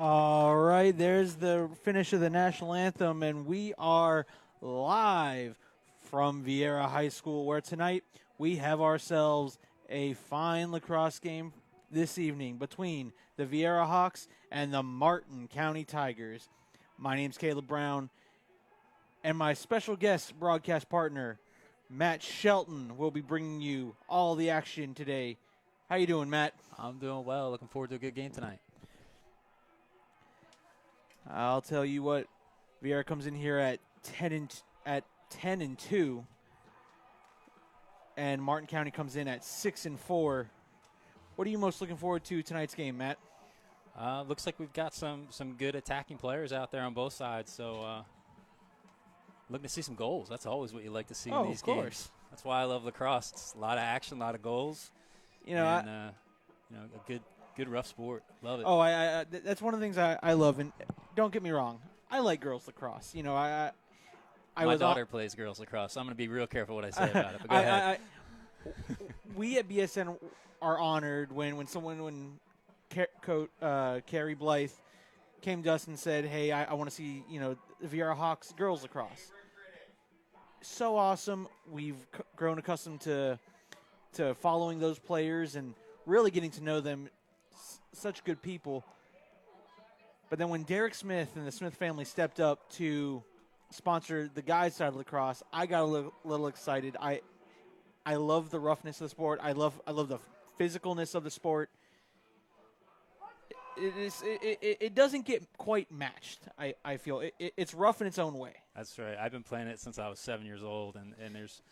All right, there's the finish of the national anthem, and we are live from Viera High School, where tonight we have ourselves a fine lacrosse game this evening between the Viera Hawks and the Martin County Tigers. My name's Caleb Brown, and my special guest broadcast partner, Matt Shelton, will be bringing you all the action today. How you doing, Matt? I'm doing well. Looking forward to a good game tonight. I'll tell you what, Viera comes in here at 10-2, and Martin County comes in at 6-4. What are you most looking forward to tonight's game, Matt? Looks like we've got some good attacking players out there on both sides. So looking to see some goals. That's always what you like to see in these games. That's why I love lacrosse. It's a lot of action, a lot of goals. A good rough sport. Love it. Oh, I that's one of the things I love. And don't get me wrong, I like girls lacrosse. My daughter plays girls lacrosse, so I'm going to be real careful what I say about it. But go ahead. We at BSN are honored when Carrie Blythe came to us and said, "Hey, I want to see the Viera Hawks girls lacrosse." So awesome. We've grown accustomed to following those players and really getting to know them. Such good people. But then when Derek Smith and the Smith family stepped up to sponsor the guys' side of lacrosse, I got a little excited. I love the roughness of the sport. I love the physicalness of the sport. It doesn't get quite matched. I feel it's rough in its own way. That's right. I've been playing it since I was 7 years old, and there's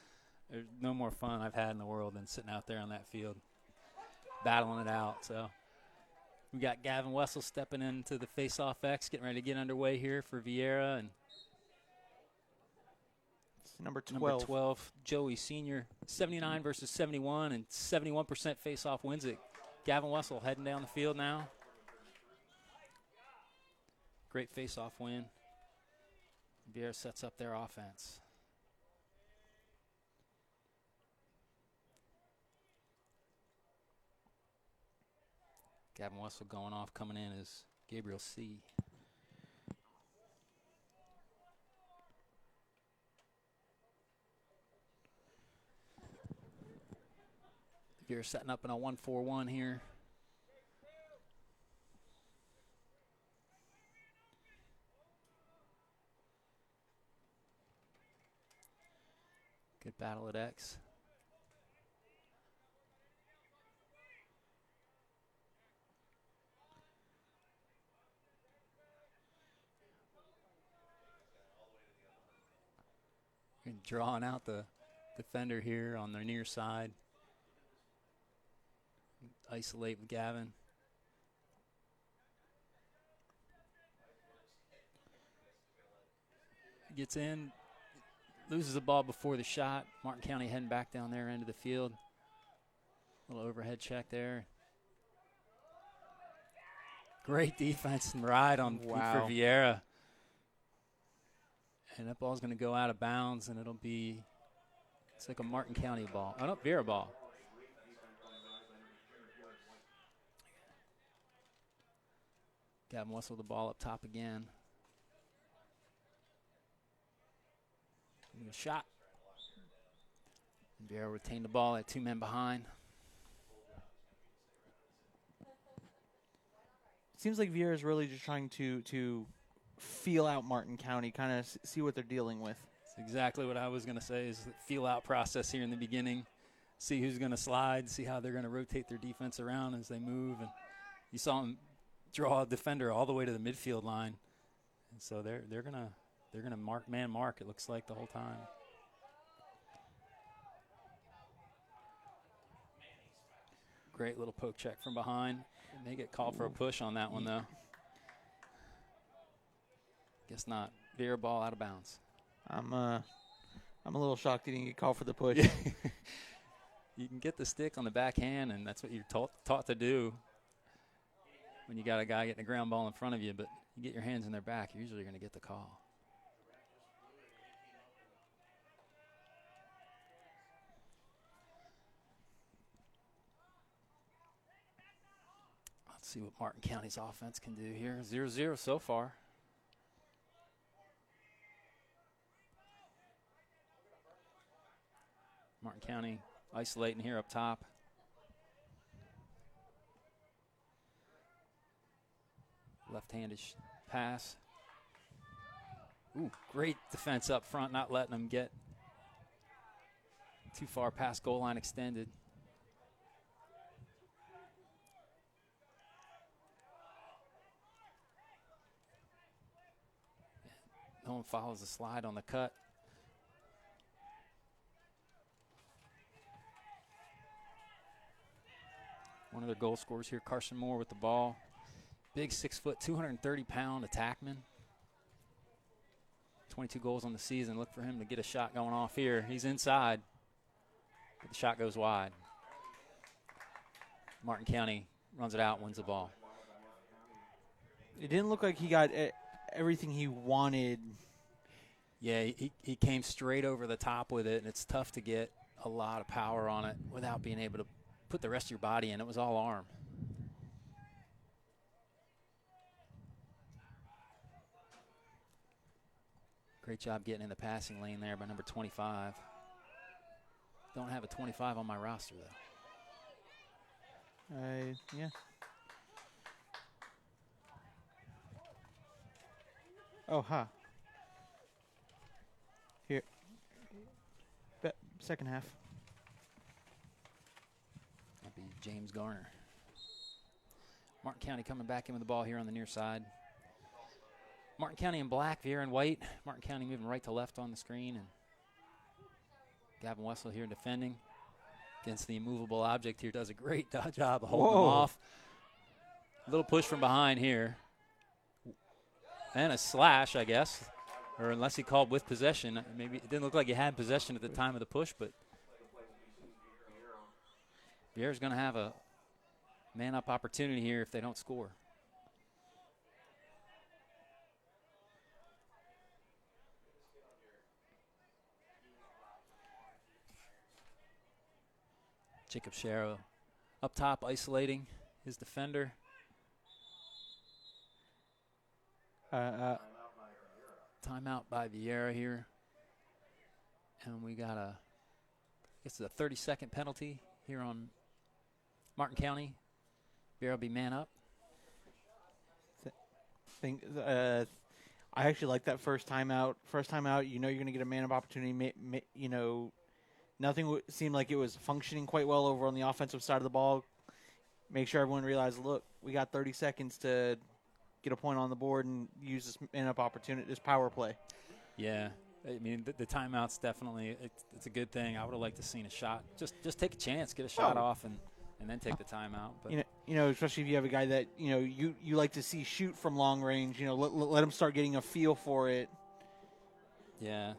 no more fun I've had in the world than sitting out there on that field, battling it out. So we got Gavin Wessel stepping into the face-off X, getting ready to get underway here for Viera. And it's number 12. Number 12, Joey Sr., 79 versus 71, and 71% face-off wins it. Gavin Wessel heading down the field now. Great face-off win. Viera sets up their offense. Gavin Wessel going off, coming in is Gabriel C. Viera setting up in a 1-4-1 here. Good battle at X. Drawing out the defender here on their near side. Isolate with Gavin. Gets in, loses the ball before the shot. Martin County heading back down their end of the field. Little overhead check there. Great defense and ride on for Viera. And that ball's going to go out of bounds, and it's like a Martin County ball. Oh, no, Viera ball. Gavin Wessel the ball up top again. And a shot. And Viera retained the ball at 2 men behind. Seems like Viera is really just trying to feel out Martin County, kind of see what they're dealing with. That's exactly what I was going to say, is the feel-out process here in the beginning. See who's going to slide, see how they're going to rotate their defense around as they move. And you saw them draw a defender all the way to the midfield line. And so they're gonna mark, it looks like, the whole time. Great little poke check from behind. They get called for a push on that one, though. Guess not. Viera ball out of bounds. I'm a little shocked he didn't get called for the push. You can get the stick on the backhand, and that's what you're taught to do when you got a guy getting a ground ball in front of you. But you get your hands in their back, you're usually going to get the call. See what Martin County's offense can do here. 0-0 so far. Martin County isolating here up top. Left-handed pass. Ooh, great defense up front, not letting them get too far past goal line extended. No one follows the slide on the cut. One of their goal scorers here, Carson Moore with the ball. Big 6 foot, 230-pound attackman. 22 goals on the season. Look for him to get a shot going off here. He's inside, but the shot goes wide. Martin County runs it out, wins the ball. It didn't look like he got everything he wanted. Yeah, he came straight over the top with it, and it's tough to get a lot of power on it without being able to put the rest of your body in. It was all arm. Great job getting in the passing lane there by number 25. Don't have a 25 on my roster, though. Yeah. Oh, Here. Second half. That'd be James Garner. Martin County coming back in with the ball here on the near side. Martin County in black, Viera in white. Martin County moving right to left on the screen. And Gavin Wessel here defending against the immovable object here. Does a great job of holding them off. A little push from behind here. And a slash, I guess. Or unless he called with possession. Maybe it didn't look like he had possession at the time of the push, but Viera's going to have a man-up opportunity here if they don't score. Jacob Sharrow up top, isolating his defender. Timeout by Viera here. And we got I guess it's a 30-second penalty here on Martin County. Viera will be man up. I actually like that first timeout. First timeout, you know you're going to get a man-up opportunity. Nothing seemed like it was functioning quite well over on the offensive side of the ball. Make sure everyone realized, look, we got 30 seconds to get a point on the board and use this man-up opportunity, this power play. Yeah, I mean, the timeout's definitely, it's a good thing. I would have liked to seen a shot. Just take a chance, get a shot off, and then take the timeout. But especially if you have a guy that, you like to see shoot from long range, let him start getting a feel for it. Yeah.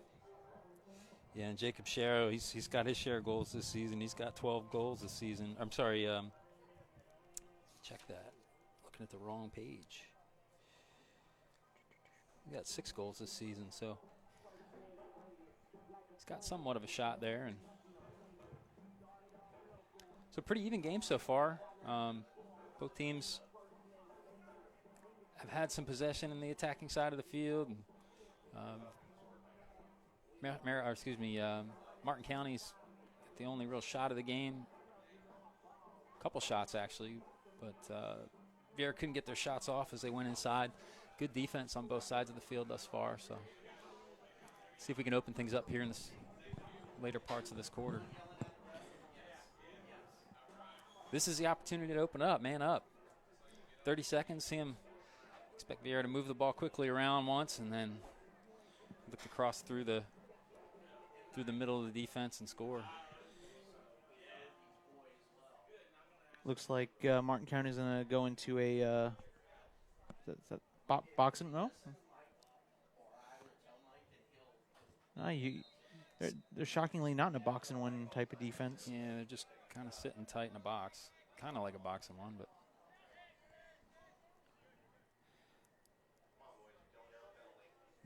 Yeah, and Jacob Sharrow, he's got his share of goals this season. He's got 12 goals this season. I'm sorry, check that. Looking at the wrong page. He got 6 goals this season, so he's got somewhat of a shot there. And so pretty even game so far. Both teams have had some possession in the attacking side of the field. And, Martin County's the only real shot of the game. A couple shots, actually. But Viera couldn't get their shots off as they went inside. Good defense on both sides of the field thus far. So see if we can open things up here in the later parts of this quarter. This is the opportunity to open up, man up. 30 seconds, see him. Expect Viera to move the ball quickly around once and then look to cross through the middle of the defense and score. Looks like Martin County is going to go into a boxing. No, they're shockingly not in a boxing one type of defense. Yeah, they're just kind of sitting tight in a box, kind of like a boxing one, but.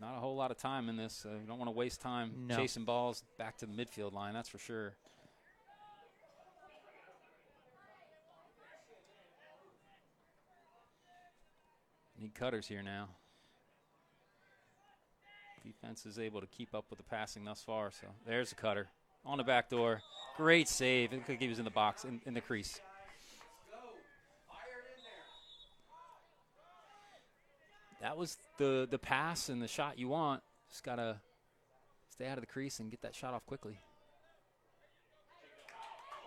Not a whole lot of time in this. You don't want to waste time chasing balls back to the midfield line, that's for sure. Need cutters here now. Defense is able to keep up with the passing thus far. So there's a cutter on the back door. Great save. It looked like he was in the box, in the crease. That was the pass and the shot you want. Just got to stay out of the crease and get that shot off quickly.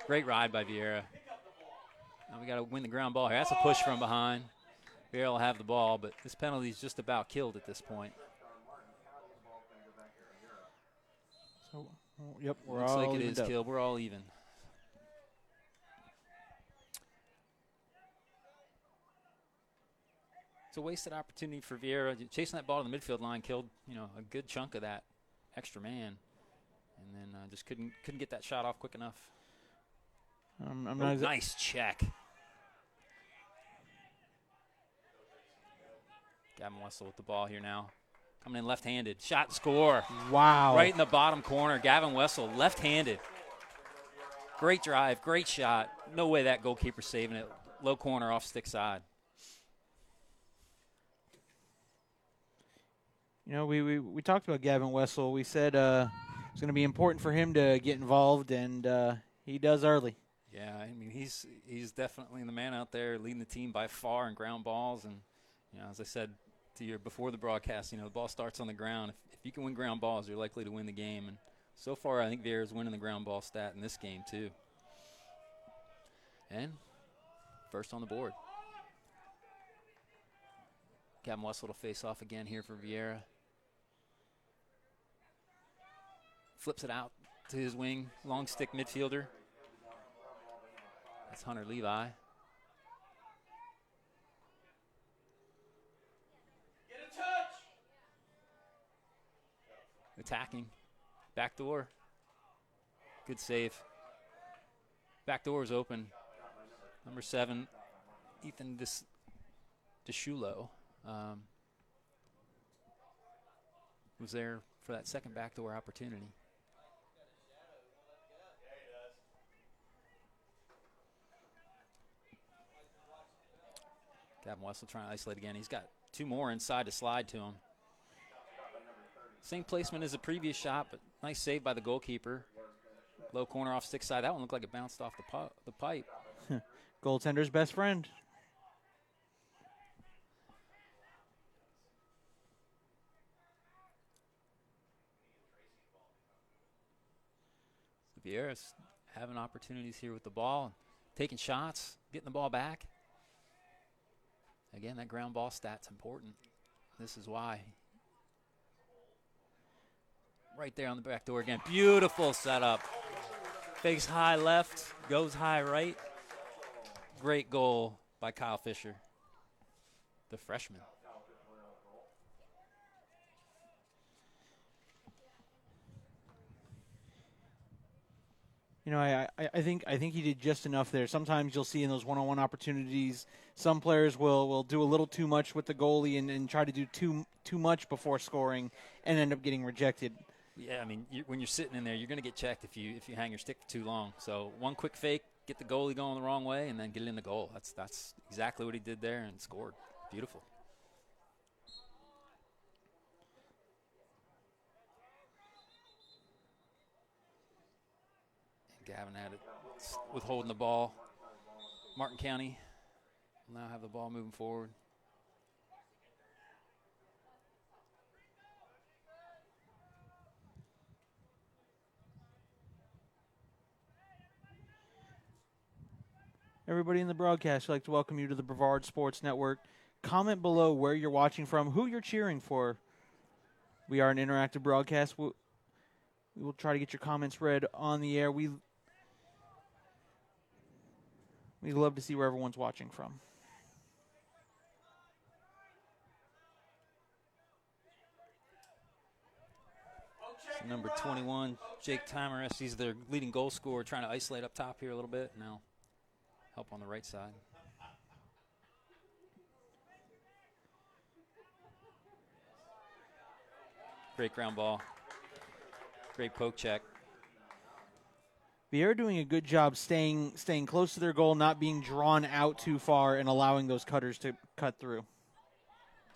Great ride by Viera. Now we got to win the ground ball here. That's a push from behind. Viera will have the ball, but this penalty is just about killed at this point. So, yep, we're Looks all like it is up. killed. We're all even. It's a wasted opportunity for Viera. Chasing that ball to the midfield line killed, a good chunk of that extra man, and then just couldn't get that shot off quick enough. Nice check. Gavin Wessel with the ball here now. Coming in left-handed. Shot, score. Wow. Right in the bottom corner. Gavin Wessel, left-handed. Great drive, great shot. No way that goalkeeper's saving it. Low corner off stick side. We talked about Gavin Wessel. We said it's going to be important for him to get involved, and he does early. Yeah, I mean, he's definitely the man out there leading the team by far in ground balls. And, as I said to you before the broadcast, the ball starts on the ground. If you can win ground balls, you're likely to win the game. And so far, I think Viera's winning the ground ball stat in this game, too. And first on the board. Gavin Wessel to face off again here for Viera. Flips it out to his wing, long stick midfielder. That's Hunter Levi. Get a touch. Attacking. Back door. Good save. Back door is open. Number 7, Ethan Deshulo. Was there for that second backdoor opportunity. Gavin Wessel trying to isolate again. He's got 2 more inside to slide to him. Same placement as the previous shot, but nice save by the goalkeeper. Low corner off stick side. That one looked like it bounced off the pipe. Goaltender's best friend. Viera's having opportunities here with the ball, taking shots, getting the ball back. Again, that ground ball stat's important. This is why. Right there on the back door again. Beautiful setup. Fakes high left, goes high right. Great goal by Kyle Fisher, the freshman. I think he did just enough there. Sometimes you'll see in those one-on-one opportunities, some players will do a little too much with the goalie and try to do too much before scoring and end up getting rejected. Yeah, I mean, when you're sitting in there, you're going to get checked if you hang your stick for too long. So one quick fake, get the goalie going the wrong way, and then get it in the goal. That's exactly what he did there and scored. Beautiful. Gavin had it withholding the ball. Martin County will now have the ball moving forward. Everybody in the broadcast, I'd like to welcome you to the Brevard Sports Network. Comment below where you're watching from, who you're cheering for. We are an interactive broadcast. We will try to get your comments read on the air. We love to see where everyone's watching from. So number 21, Jake Tamarest, he's their leading goal scorer, trying to isolate up top here a little bit. Now help on the right side. Great ground ball. Great poke check. Viera doing a good job staying close to their goal, not being drawn out too far and allowing those cutters to cut through.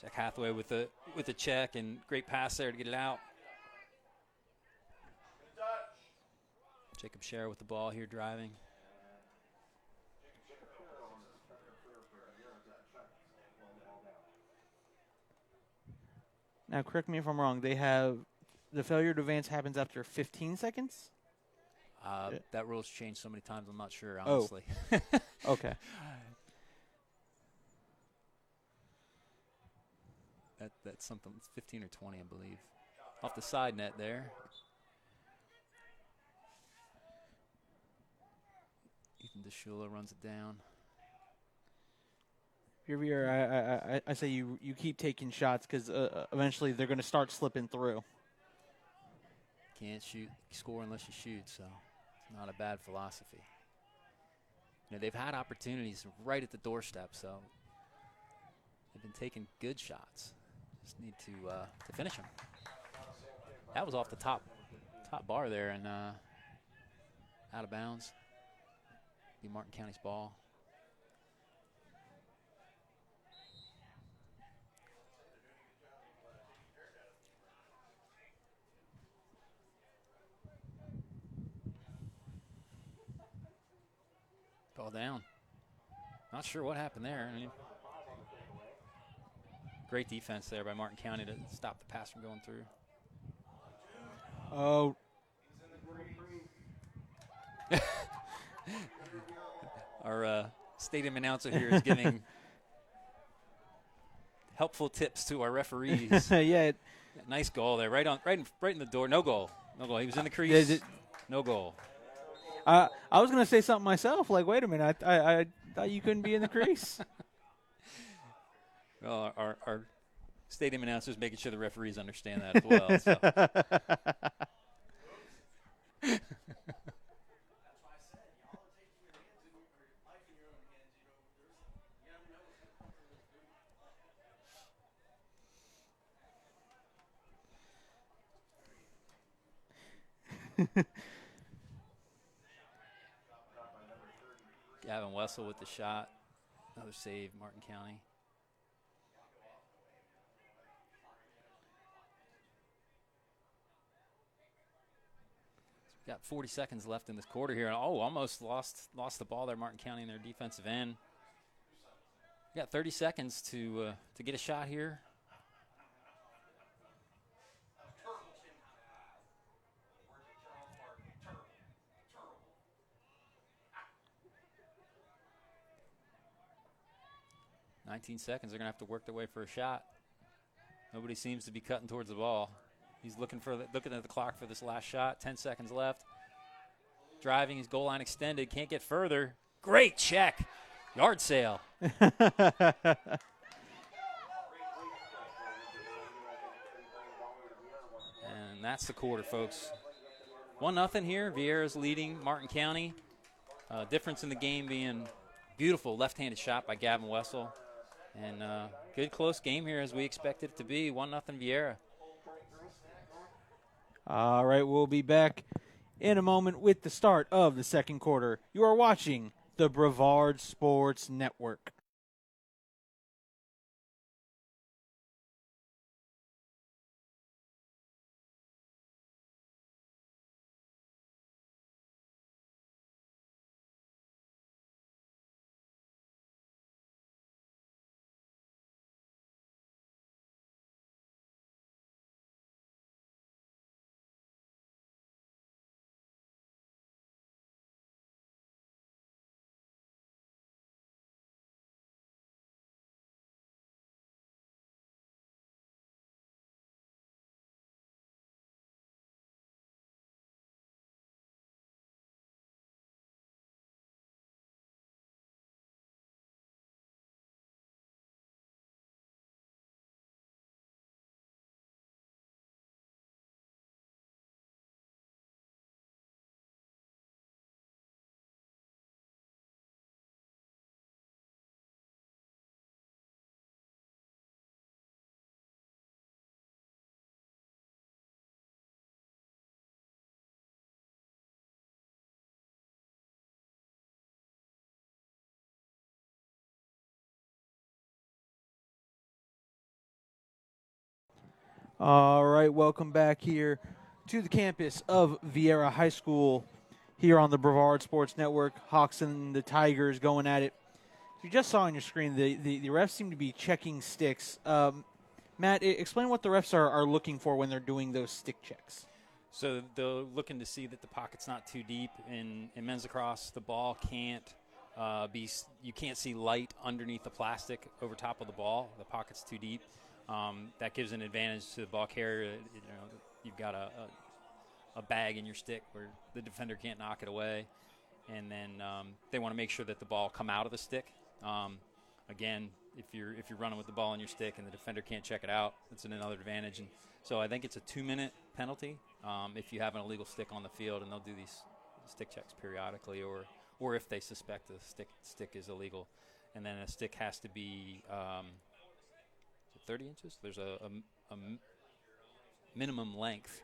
Jack Hathaway with the check, and great pass there to get it out. Jacob Scherer with the ball here driving. Now, correct me if I'm wrong. They have the failure to advance happens after 15 seconds? That rule's changed so many times, I'm not sure, honestly. Oh. Okay. That's something, it's 15 or 20, I believe. Off the side net there. Ethan DeShula runs it down. Here, I say you keep taking shots because eventually they're going to start slipping through. Can't score unless you shoot, so it's not a bad philosophy. You know, they've had opportunities right at the doorstep, so they've been taking good shots. Just need to finish them. That was off the top bar there and out of bounds. Be Martin County's ball. Ball down. Not sure what happened there. I mean, great defense there by Martin County to stop the pass from going through. Oh. Our stadium announcer here is giving helpful tips to our referees. Yeah. Nice goal there, right in the door. No goal. He was in the crease. No goal. I was going to say something myself. Like, wait a minute. I thought you couldn't be in the crease. Well, our stadium announcers making sure the referees understand that as well. So. Gavin Wessel with the shot. Another save, Martin County. Got 40 seconds left in this quarter here. Oh, almost lost the ball there, Martin County in their defensive end. Got 30 seconds to get a shot here. $19 seconds. They're going to have to work their way for a shot. Nobody seems to be cutting towards the ball. He's looking at the clock for this last shot. 10 seconds left. Driving, his goal line extended. Can't get further. Great check. Yard sale. And that's the quarter, folks. 1-0 here. Viera's leading Martin County. Difference in the game being beautiful left-handed shot by Gavin Wessel. And good close game here as we expected it to be. 1-0 Viera. All right, we'll be back in a moment with the start of the second quarter. You are watching the Brevard Sports Network. All right, welcome back here to the campus of Viera High School here on the Brevard Sports Network. Hawks and the Tigers going at it. You just saw on your screen the refs seem to be checking sticks. Matt, explain what the refs are looking for when they're doing those stick checks. So they're looking to see that the pocket's not too deep. In men's lacrosse, the ball can't you can't see light underneath the plastic over top of the ball. The pocket's too deep. That gives an advantage to the ball carrier. You've got a bag in your stick where the defender can't knock it away. And then they want to make sure that the ball come out of the stick. Again, if you're running with the ball in your stick and the defender can't check it out, that's another advantage. And so I think it's a 2-minute penalty if you have an illegal stick on the field, and they'll do these stick checks periodically, or if they suspect the stick is illegal. And then a stick has to be 30 inches. There's a minimum length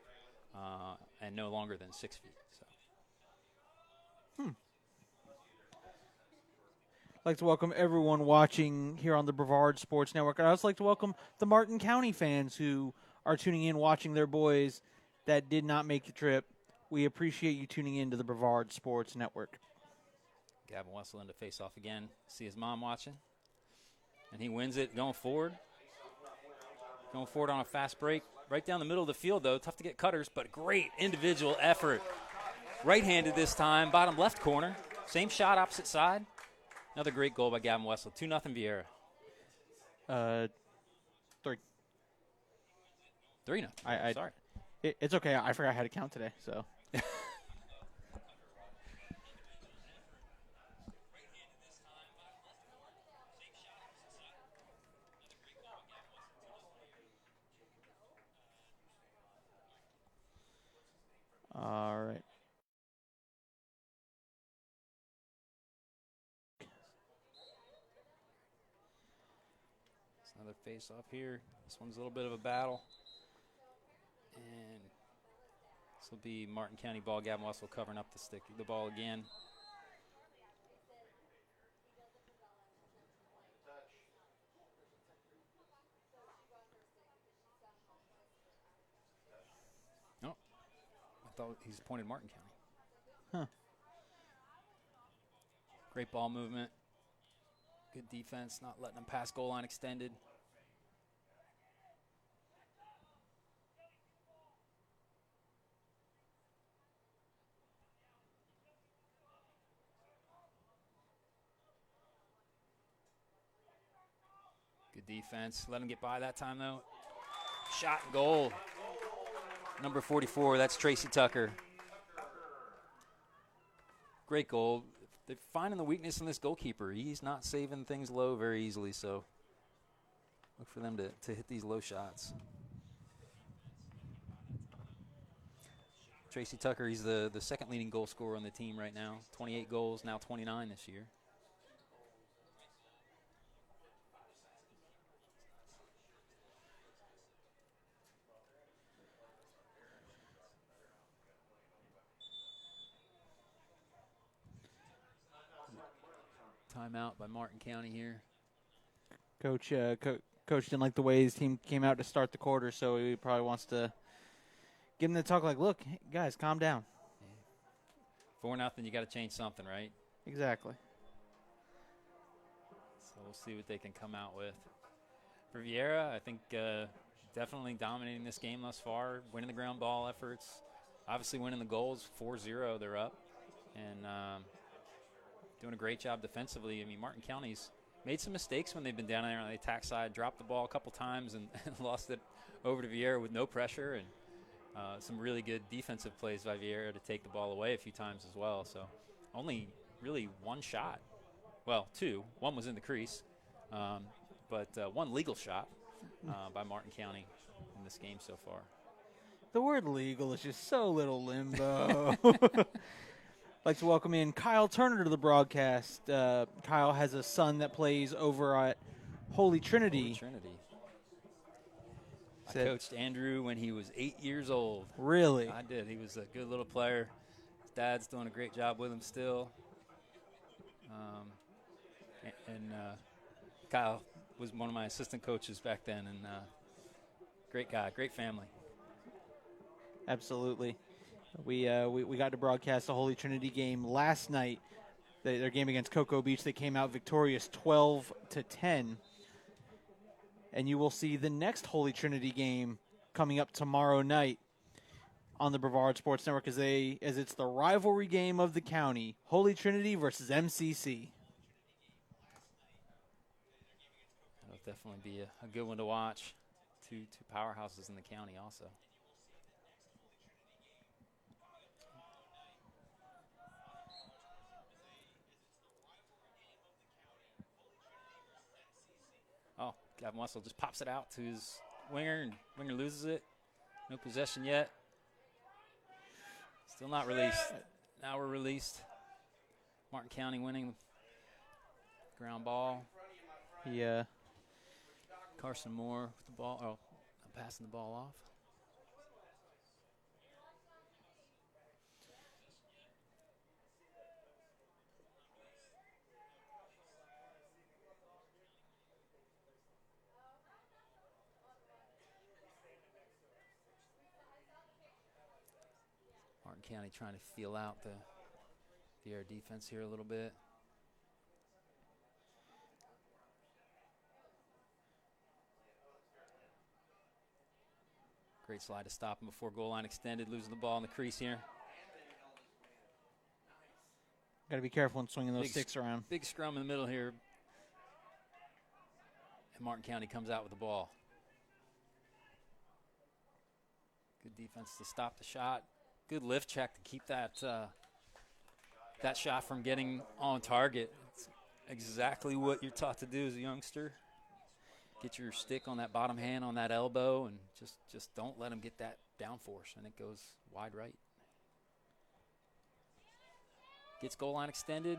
and no longer than 6 feet. So. I'd like to welcome everyone watching here on the Brevard Sports Network. I'd also like to welcome the Martin County fans who are tuning in, watching their boys that did not make the trip. We appreciate you tuning in to the Brevard Sports Network. Gavin Wessel in to face off again. See his mom watching. And he wins it going forward. Going forward on a fast break. Right down the middle of the field, though. Tough to get cutters, but great individual effort. Right-handed this time, bottom left corner. Same shot, opposite side. Another great goal by Gavin Wessel. 2-0 Viera. 3. 3-0. Sorry. It's okay. I forgot how to count today, so. All right. It's another face-off here. This one's a little bit of a battle. And this will be Martin County ball. Gavin Wessel covering up the ball again. No, I thought he's pointed Martin County. Huh. Great ball movement. Good defense, not letting them pass goal line extended. Good defense. Let him get by that time, though. Shot and goal. Number 44, that's Tracy Tucker. Great goal. They're finding the weakness in this goalkeeper. He's not saving things low very easily, so look for them to hit these low shots. Tracy Tucker, he's the second leading goal scorer on the team right now. 28 goals, now 29 this year. Timeout by Martin County here. Coach didn't like the way his team came out to start the quarter, so he probably wants to get him to talk like, look, guys, calm down. 4-0, you got to change something, right? Exactly. So we'll see what they can come out with. For Viera, I think definitely dominating this game thus far, winning the ground ball efforts, obviously winning the goals, 4-0 they're up, and doing a great job defensively. I mean, Martin County's made some mistakes when they've been down there on the attack side, dropped the ball a couple times and lost it over to Viera with no pressure, and some really good defensive plays by Viera to take the ball away a few times as well. So only really one shot. Well, two. One was in the crease, but one legal shot by Martin County in this game so far. The word legal is just so little limbo. I'd like to welcome in Kyle Turner to the broadcast. Kyle has a son that plays over at Holy Trinity. I coached Andrew when he was 8 years old. Really? I did. He was a good little player. His dad's doing a great job with him still. And Kyle was one of my assistant coaches back then, and Great guy, great family. Absolutely. We got to broadcast the Holy Trinity game last night. Their game against Cocoa Beach. They came out victorious 12-10. And you will see the next Holy Trinity game coming up tomorrow night on the Brevard Sports Network as it's the rivalry game of the county, Holy Trinity versus MCC. That'll definitely be a good one to watch. Two powerhouses in the county also. Oh, Gavin Wessel just pops it out to his winger, and winger loses it. No possession yet. Still not released. Now we're released. Martin County winning. Ground ball. Yeah. Carson Moore with the ball. Oh, passing the ball off. Martin County trying to feel out the Viera defense here a little bit. Great slide to stop him before goal line extended, losing the ball in the crease here. Got to be careful when swinging those sticks around. Big scrum in the middle here. And Martin County comes out with the ball. Good defense to stop the shot. Good lift check to keep that that shot from getting on target. It's exactly what you're taught to do as a youngster. Get your stick on that bottom hand, on that elbow, and just don't let them get that downforce, and it goes wide right. Gets goal line extended.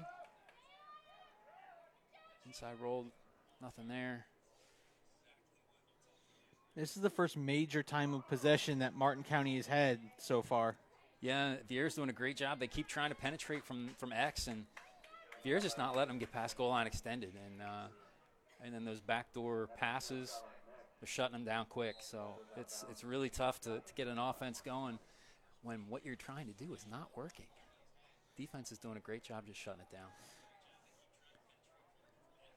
Inside rolled, nothing there. This is the first major time of possession that Martin County has had so far. Yeah, Viera's doing a great job. They keep trying to penetrate from X, and Viera's just not letting them get past goal line extended. And then those backdoor passes, they're shutting them down quick. So it's really tough to get an offense going when what you're trying to do is not working. Defense is doing a great job just shutting it down.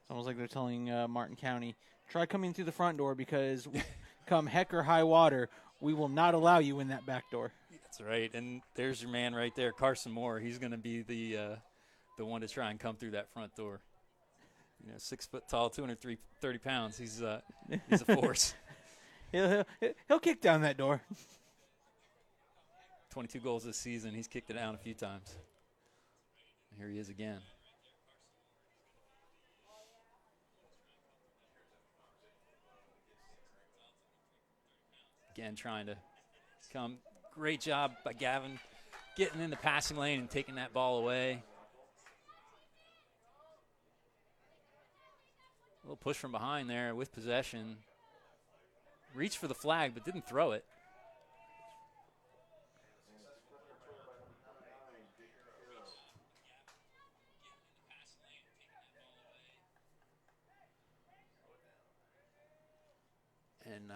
It's almost like they're telling Martin County, try coming through the front door because come heck or high water, we will not allow you in that back door. That's right. And there's your man right there, Carson Moore. He's going to be the one to try and come through that front door. 6 foot tall, 230 pounds. He's a force. He'll kick down that door. 22 goals this season. He's kicked it down a few times. Here he is again. Again, trying to come. Great job by Gavin getting in the passing lane and taking that ball away. A little push from behind there with possession. Reached for the flag, but didn't throw it. And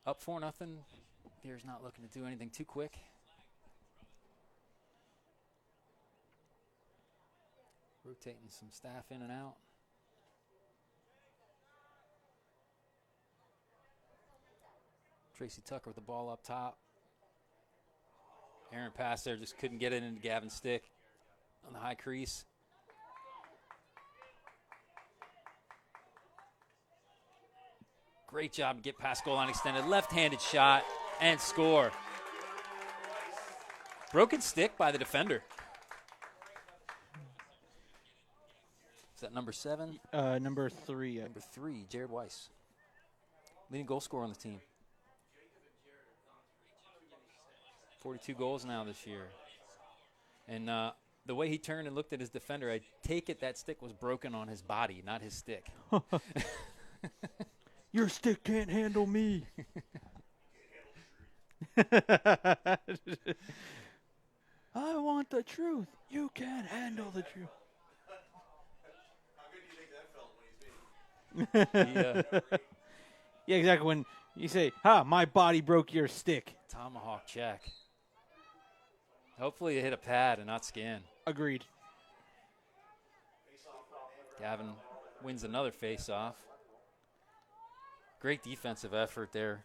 up 4-0. Viera's not looking to do anything too quick. Rotating some staff in and out. Tracy Tucker with the ball up top. Aaron pass there, just couldn't get it into Gavin's stick on the high crease. Great job to get past goal line extended. Left-handed shot and score. Broken stick by the defender. Is that number 7? Number 3. Number 3, Jared Weiss. Leading goal scorer on the team. 42 goals now this year. And the way he turned and looked at his defender, I take it that stick was broken on his body, not his stick. Your stick can't handle me. I want the truth. You can't handle the truth. How good do you think that felt when he's beating? Yeah, exactly. When you say, "Ha, my body broke your stick." Tomahawk check. Hopefully, you hit a pad and not skin. Agreed. Gavin wins another face-off. Great defensive effort there.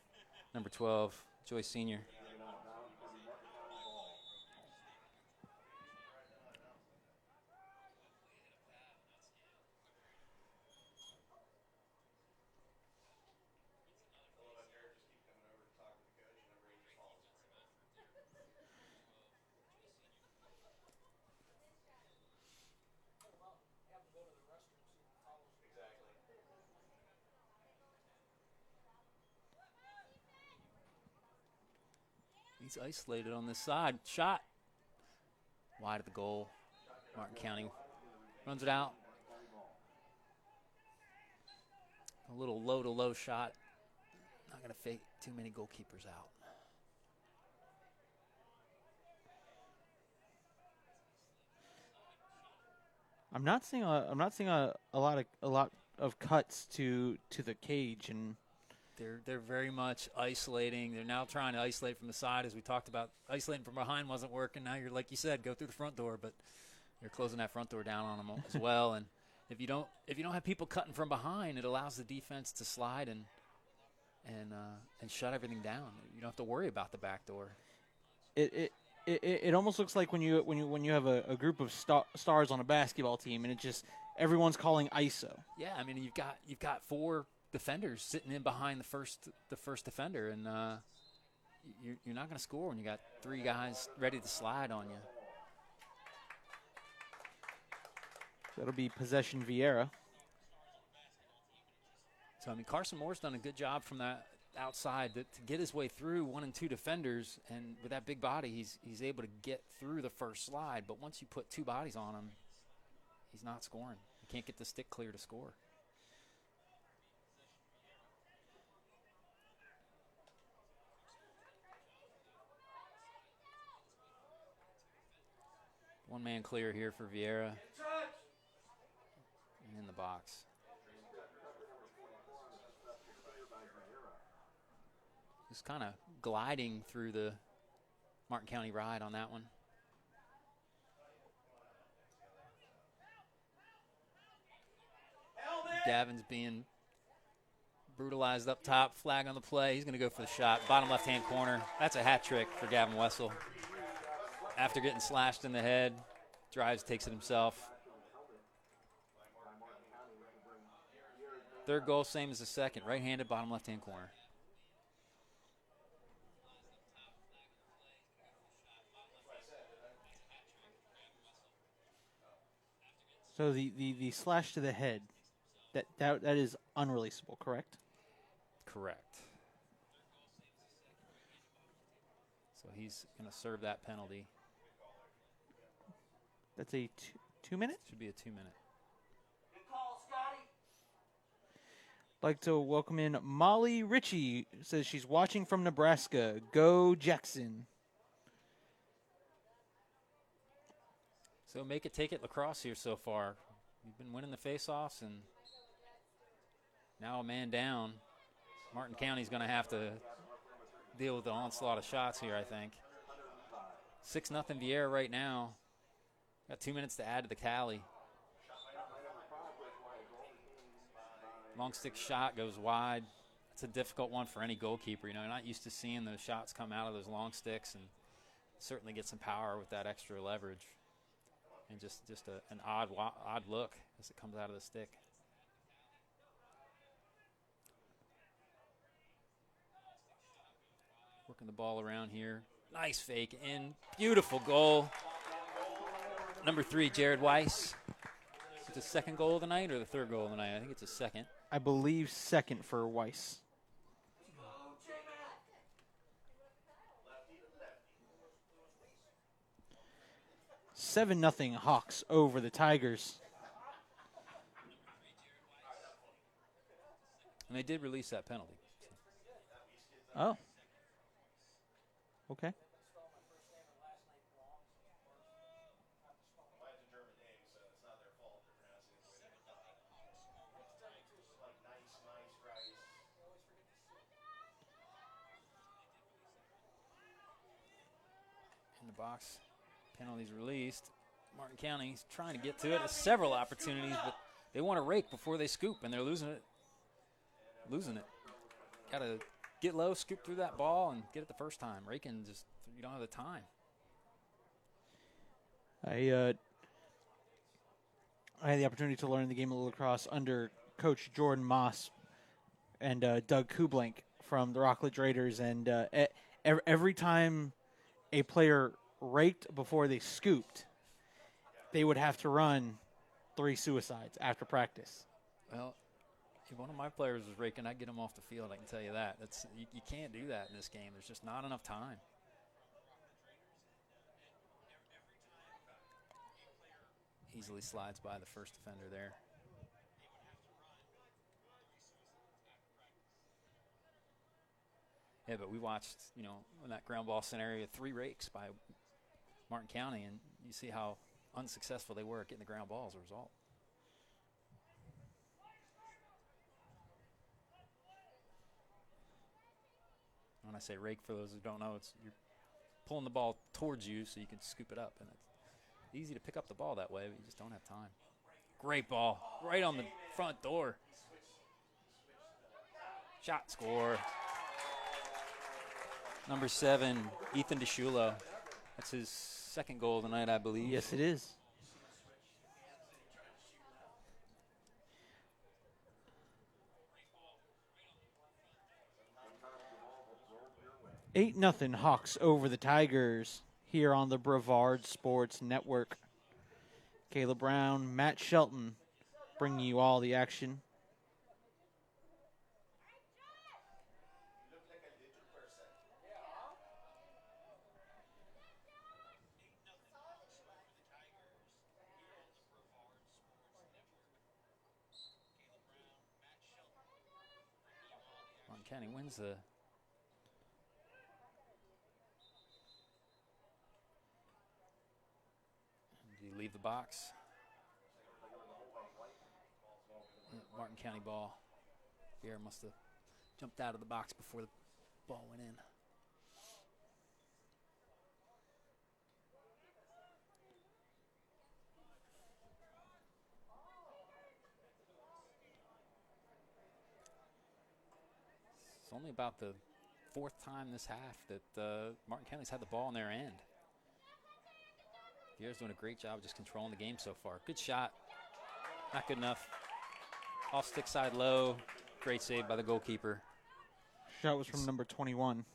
Number 12, Joyce Sr. He's isolated on this side. Shot. Wide of the goal. Martin County runs it out. A little low-to-low shot. Not going to fake too many goalkeepers out. I'm not seeing a lot of cuts to the cage, and They're very much isolating. They're now trying to isolate from the side, as we talked about. Isolating from behind wasn't working. Now you're, like you said, go through the front door, but you're closing that front door down on them as well. And if you don't have people cutting from behind, it allows the defense to slide and shut everything down. You don't have to worry about the back door. It almost looks like when you have a group of stars on a basketball team, and it just everyone's calling ISO. Yeah, I mean you've got 4 defenders sitting in behind the first defender, and you're not going to score when you got 3 guys ready to slide on you. That'll be possession Viera. So I mean Carson Moore's done a good job from that outside to get his way through 1 and 2 defenders, and with that big body, he's able to get through the first slide. But once you put 2 bodies on him, he's not scoring. You can't get the stick clear to score. One man clear here for Viera. And in the box. Just kind of gliding through the Martin County ride on that one. Gavin's being brutalized up top. Flag on the play. He's going to go for the shot. Bottom left-hand corner. That's a hat trick for Gavin Wessel. After getting slashed in the head, drives, takes it himself. Third goal, same as the second. Right-handed, bottom left-hand corner. So the slash to the head, that is unreleasable, correct? Correct. So he's going to serve that penalty. That's a 2 minute? Should be a 2-minute. Like to welcome in Molly Ritchie. Says she's watching from Nebraska. Go Jackson. So make it, take it lacrosse here so far. You've been winning the face-offs, and now a man down. Martin County's going to have to deal with the onslaught of shots here, I think. 6-0 Viera right now. Got 2 minutes to add to the tally. Long stick shot goes wide. It's a difficult one for any goalkeeper. You know, you're not used to seeing those shots come out of those long sticks, and certainly get some power with that extra leverage. And just an odd look as it comes out of the stick. Working the ball around here. Nice fake in. Beautiful goal. Number 3, Jared Weiss. Is it the second goal of the night or the third goal of the night? I think it's a second. I believe second for Weiss. Seven 0 Hawks over the Tigers. And they did release that penalty. Oh. Okay. the box. Penalties released. Martin County's trying to get to it. There's several opportunities, but they want to rake before they scoop, and they're losing it. Got to get low, scoop through that ball, and get it the first time. Raking, just you don't have the time. I had the opportunity to learn the game of lacrosse under Coach Jordan Moss and Doug Kublank from the Rockledge Raiders, and every time a player raked before they scooped, they would have to run 3 suicides after practice. Well, if one of my players was raking, I'd get him off the field, I can tell you that. You can't do that in this game. There's just not enough time. Easily slides by the first defender there. Yeah, but we watched, in that ground ball scenario, 3 rakes by Martin County, and you see how unsuccessful they were at getting the ground ball as a result. When I say rake, for those who don't know, it's you're pulling the ball towards you so you can scoop it up, and it's easy to pick up the ball that way, but you just don't have time. Great ball, right on the front door. Shot, score. Number 7, Ethan DeShulo. That's his second goal tonight, I believe. Yes, it is. "8-0 Hawks over the Tigers" here on the Brevard Sports Network. Caleb Brown, Matt Shelton bringing you all the action. Martin County wins the leave the box. Martin County ball. Viera must have jumped out of the box before the ball went in. It's only about the 4th time this half that Martin County's had the ball in their end. Viera's doing a great job of just controlling the game so far. Good shot. Not good enough. Off stick side low. Great save by the goalkeeper. Shot was from number 21.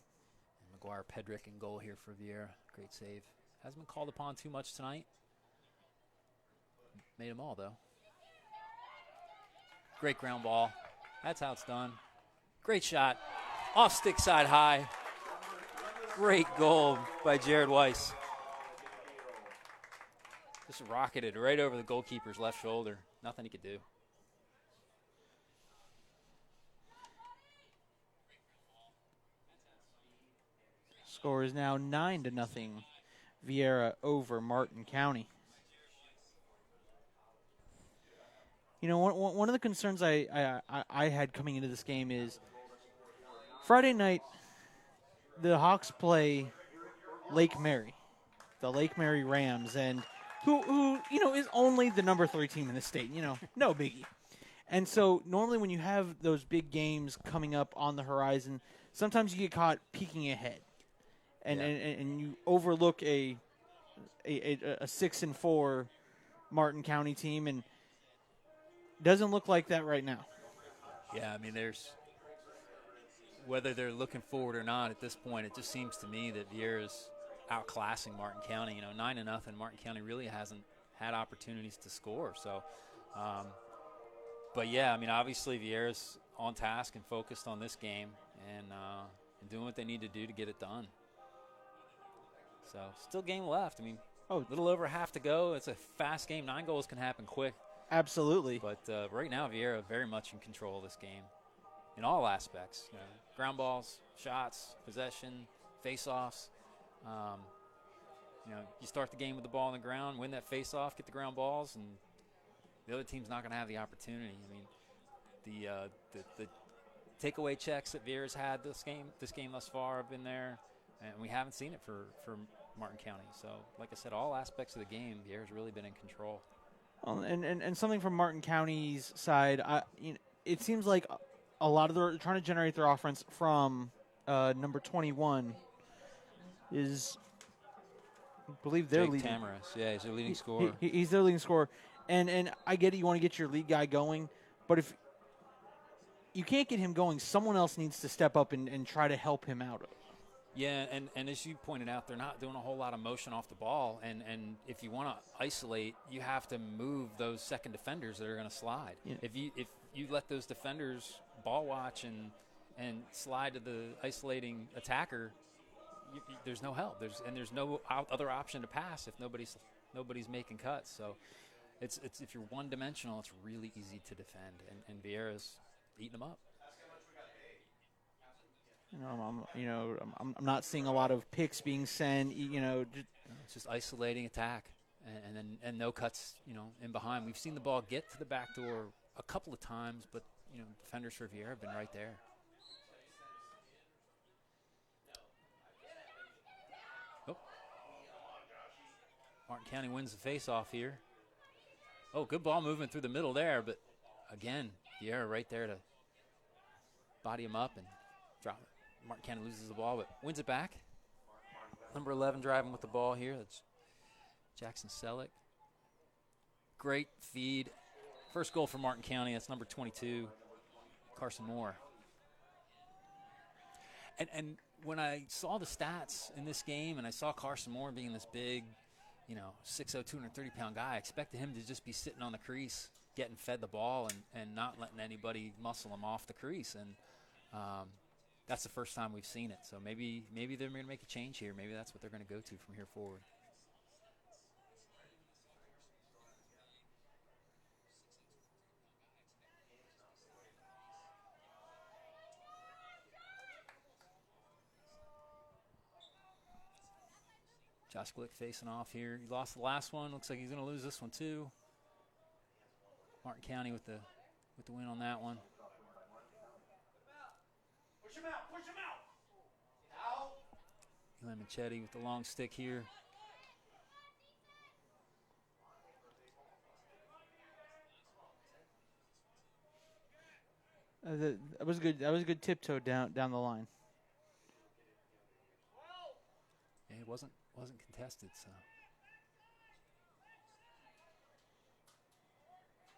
McGuire Pedrick in goal here for Viera. Great save. Hasn't been called upon too much tonight. Made them all, though. Great ground ball. That's how it's done. Great shot. Off stick side high. Great goal by Jared Weiss. Just rocketed right over the goalkeeper's left shoulder. Nothing he could do. Score is now 9-0. Viera over Martin County. One of the concerns I had coming into this game is Friday night, the Hawks play Lake Mary, the Lake Mary Rams, and who is only the number 3 team in the state, no biggie. And so normally when you have those big games coming up on the horizon, sometimes you get caught peeking ahead. And you overlook a 6-4 Martin County team, and it doesn't look like that right now. Yeah, I mean, whether they're looking forward or not at this point, it just seems to me that Viera's outclassing Martin County. 9-0, Martin County really hasn't had opportunities to score. So, but yeah, I mean, obviously Viera's on task and focused on this game and doing what they need to do to get it done. So, still game left. I mean, a little over half to go. It's a fast game. 9 goals can happen quick. Absolutely. But right now, Viera very much in control of this game in all aspects. Ground balls, shots, possession, face-offs. You start the game with the ball on the ground, win that face-off, get the ground balls, and the other team's not going to have the opportunity. I mean, the takeaway checks that Viera's had this game thus far have been there, and we haven't seen it for Martin County. So, like I said, all aspects of the game, Viera's really been in control. And something from Martin County's side, it seems like a lot of they're trying to generate their offense from number 21 is, I believe they're Jake leading. Tamaris, yeah, he's their leading scorer. He's their leading scorer. And I get it, you want to get your lead guy going, but if you can't get him going, someone else needs to step up and try to help him out. Yeah, and as you pointed out, they're not doing a whole lot of motion off the ball, and if you want to isolate, you have to move those second defenders that are going to slide. Yeah. If you let those defenders ball watch and slide to the isolating attacker, there's no help. There's no other option to pass if nobody's making cuts. So it's if you're one dimensional, it's really easy to defend, and Viera's eating them up. I'm not seeing a lot of picks being sent. It's just isolating attack, and no cuts. In behind. We've seen the ball get to the back door a couple of times, but defenders for Viera have been right there. Oh, Martin County wins the face-off here. Oh, good ball movement through the middle there, but again, Viera right there to body him up and drop it. Martin County loses the ball, but wins it back. Number 11 driving with the ball here. That's Jackson Selleck. Great feed. First goal for Martin County. That's number 22, Carson Moore. And when I saw the stats in this game and I saw Carson Moore being this big, 6'0", 230-pound guy, I expected him to just be sitting on the crease, getting fed the ball and not letting anybody muscle him off the crease. And that's the first time we've seen it. So maybe they're going to make a change here. Maybe that's what they're going to go to from here forward. Josh Glick facing off here. He lost the last one. Looks like he's going to lose this one too. Martin County with the win on that one. Push him out! Push him out! Eli Manchetti with the long stick here. That was good. That was a good tiptoe down the line. Yeah, it wasn't contested, so.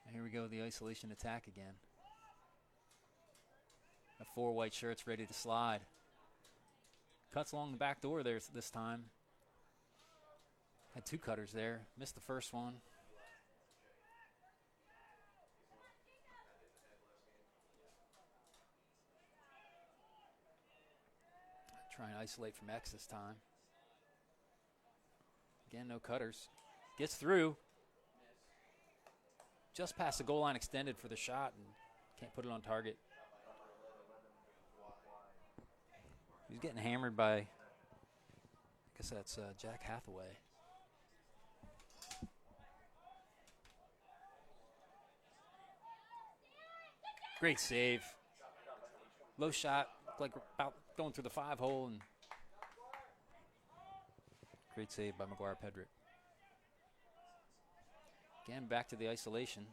And here we go, the isolation attack again. The 4 white shirts ready to slide. Cuts along the back door there this time. Had 2 cutters there. Missed the first one. Trying to isolate from X this time. Again, no cutters. Gets through. Just past the goal line extended for the shot and can't put it on target. He's getting hammered by, I guess that's Jack Hathaway. Great save. Low shot, like about going through the 5-hole, and great save by McGuire Pedrick. Again, back to the isolation.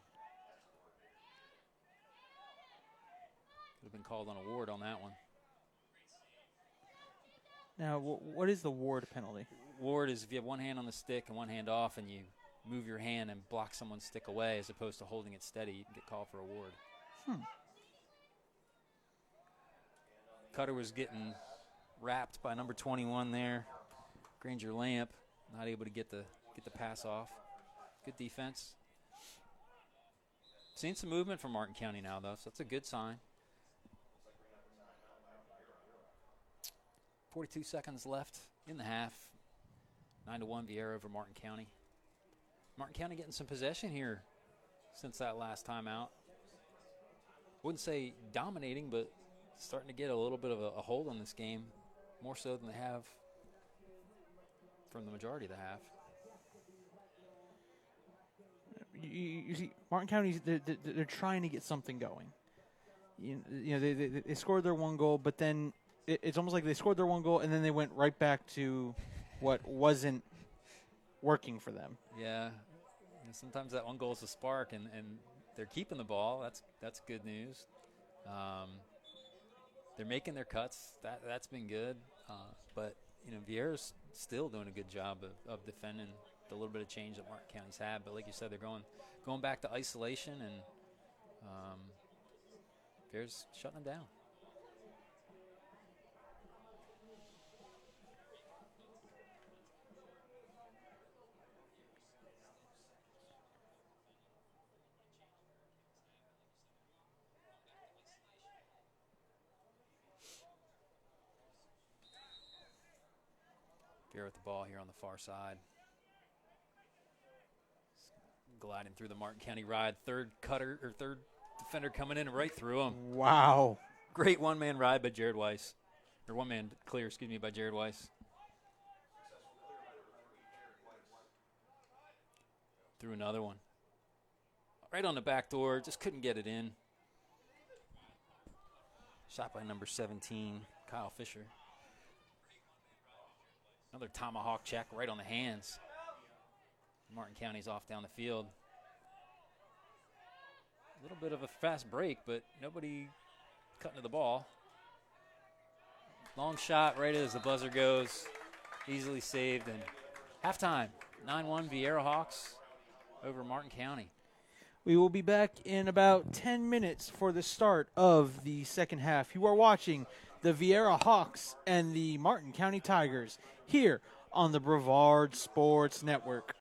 Could have been called on a ward on that one. Now, what is the ward penalty? Ward is if you have one hand on the stick and one hand off and you move your hand and block someone's stick away as opposed to holding it steady, you can get called for a ward. Cutter was getting wrapped by number 21 there. Granger Lamp not able to get the pass off. Good defense. Seen some movement from Martin County now, though, so that's a good sign. 42 seconds left in the half. 9-1 Viera over Martin County. Martin County getting some possession here since that last time out. Wouldn't say dominating, but starting to get a little bit of a hold on this game, more so than they have from the majority of the half. You see, Martin County, they're trying to get something going. They scored their 1 goal, but then it's almost like they scored their 1 goal and then they went right back to what wasn't working for them. Yeah. And sometimes that one goal is a spark, and they're keeping the ball. That's good news. They're making their cuts. That's been good. But Viera's still doing a good job of defending the little bit of change that Martin County's had. But like you said, they're going back to isolation, and Viera's shutting them down. Viera with the ball here on the far side. Gliding through the Martin County ride. Third defender coming in right through him. Wow. Great one-man ride by Jared Weiss. Or one-man clear, by Jared Weiss. Threw another one. Right on the back door, just couldn't get it in. Shot by number 17, Kyle Fisher. Another tomahawk check right on the hands. Martin County's off down the field. A little bit of a fast break, but nobody cutting to the ball. Long shot right as the buzzer goes. Easily saved. And halftime, 9-1 Viera Hawks over Martin County. We will be back in about 10 minutes for the start of the second half. You are watching the Viera Hawks and the Martin County Tigers here on the Brevard Sports Network.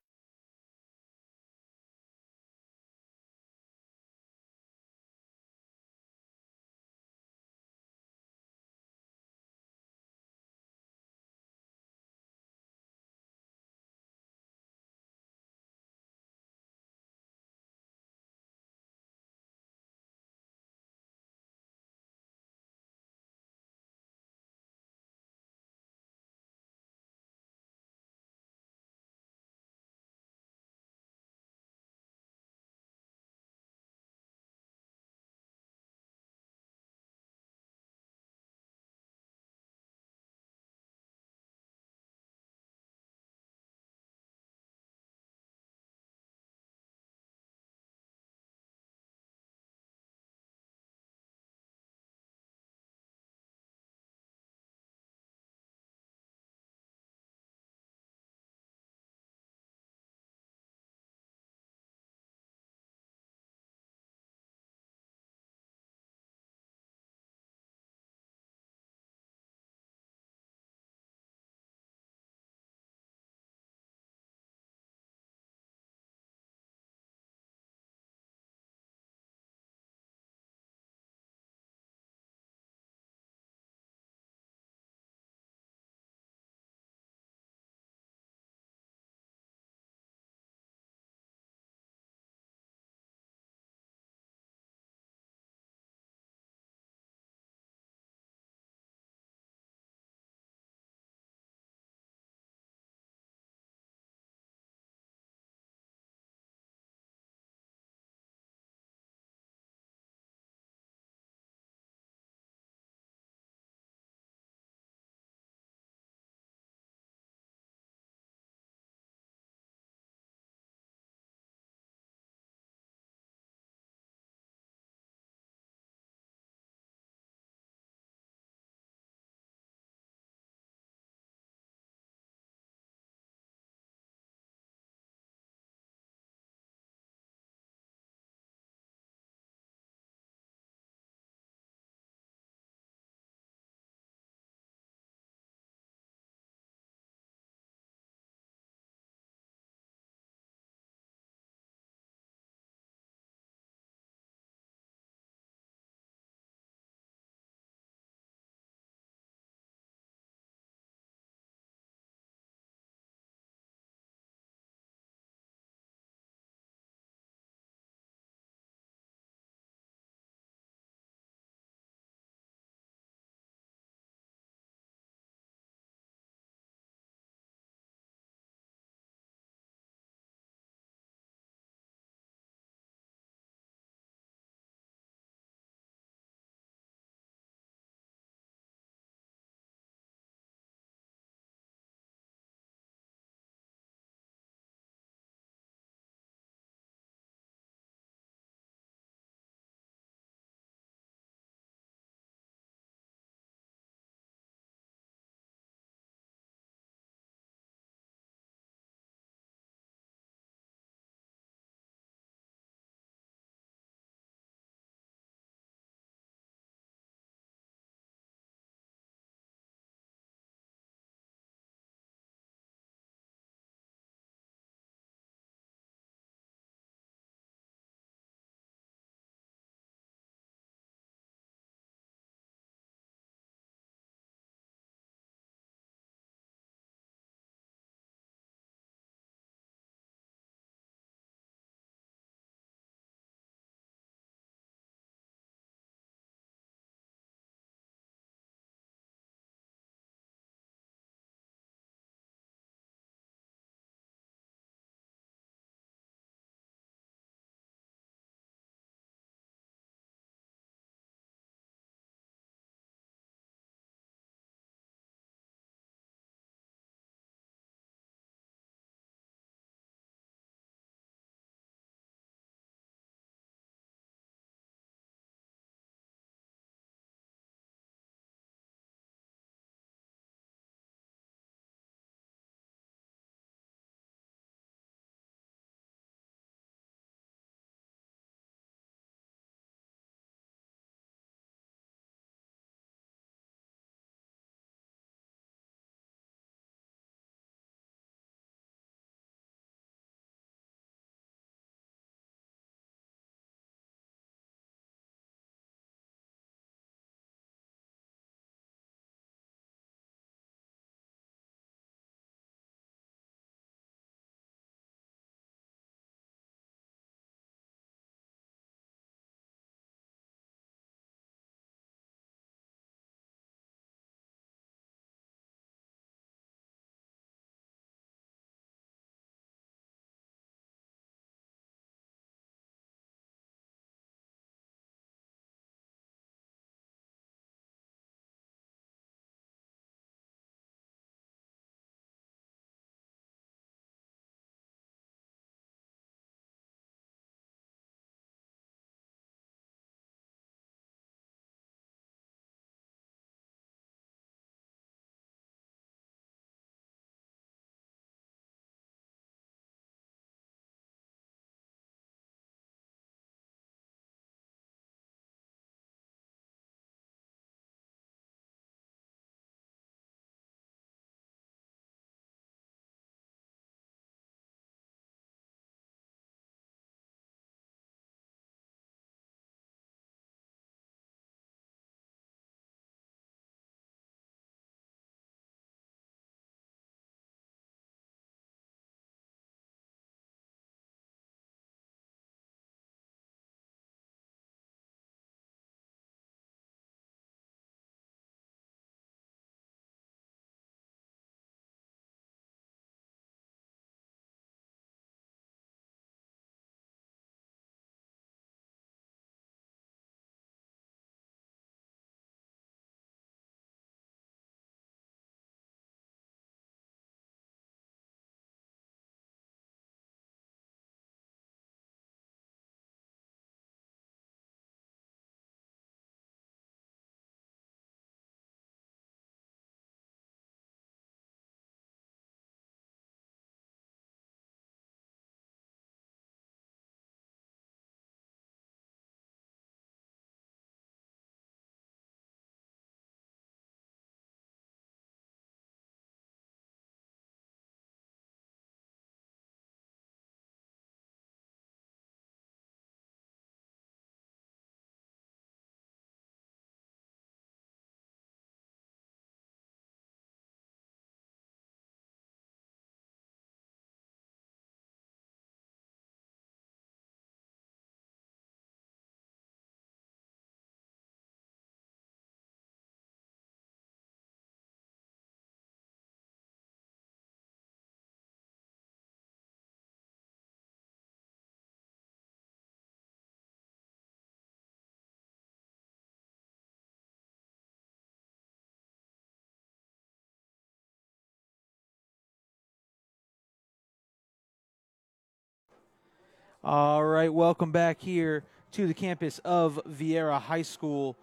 All right, welcome back here to the campus of Viera High School,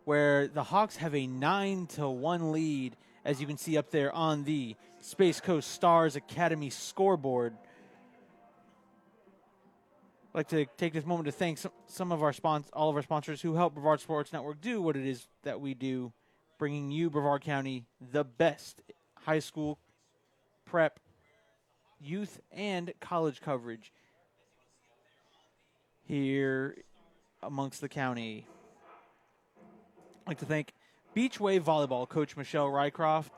where the Hawks have a 9-1 lead, as you can see up there on the Space Coast Stars Academy scoreboard. I'd like to take this moment to thank some of our all of our sponsors who help Brevard Sports Network do what it is that we do, bringing you, Brevard County, the best high school, prep, youth, and college coverage here amongst the county. I'd like to thank Beach Wave Volleyball coach Michelle Rycroft.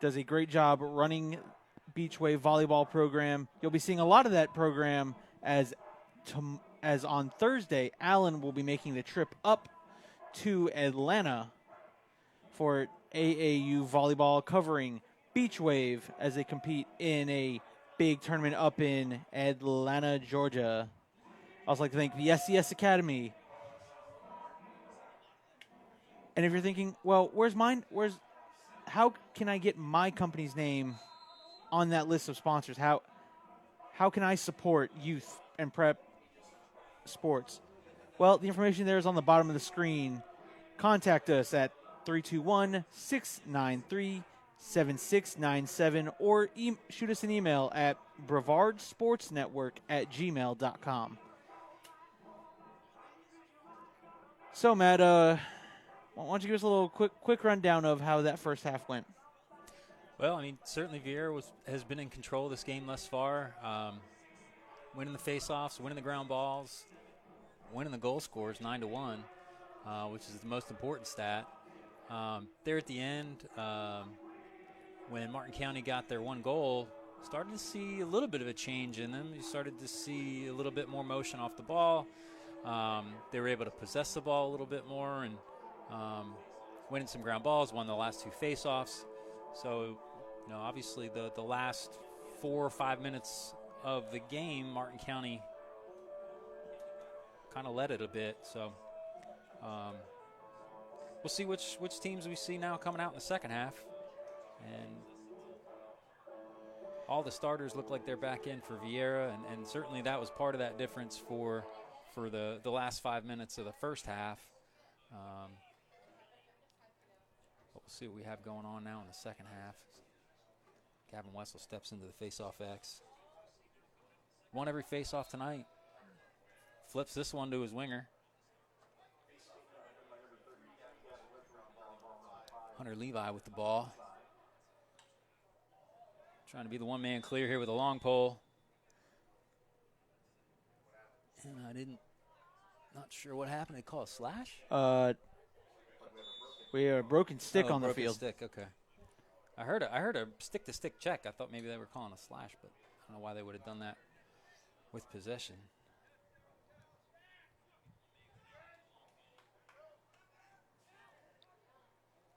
Does a great job running Beach Wave Volleyball program. You'll be seeing a lot of that program as on Thursday, Allen will be making the trip up to Atlanta for AAU volleyball, covering Beach Wave as they compete in a big tournament up in Atlanta, Georgia. I'd also like to thank the SCS Academy. And if you're thinking, well, how can I get my company's name on that list of sponsors? How can I support youth and prep sports? Well, the information there is on the bottom of the screen. Contact us at 321-693-7697 or shoot us an email at brevardsportsnetwork@gmail.com. So, Matt, why don't you give us a little quick rundown of how that first half went? Well, I mean, certainly Viera has been in control of this game thus far, winning the faceoffs, winning the ground balls, winning the goal scores 9-1, which is the most important stat. There at the end, when Martin County got their one goal, started to see a little bit of a change in them. You started to see a little bit more motion off the ball. They were able to possess the ball a little bit more and winning some ground balls, won the last two faceoffs. So, obviously the last 4 or 5 minutes of the game, Martin County kind of led it a bit. So we'll see which teams we see now coming out in the second half. And all the starters look like they're back in for Viera, and certainly that was part of that difference for the last 5 minutes of the first half. But we'll see what we have going on now in the second half. Gavin Wessel steps into the face-off X. Won every face-off tonight. Flips this one to his winger. Hunter Levi with the ball. Trying to be the one-man clear here with a long pole. And not sure what happened. They call a slash? We have a broken stick on the broken field. Stick, okay. I heard a stick-to-stick check. I thought maybe they were calling a slash, but I don't know why they would have done that with possession.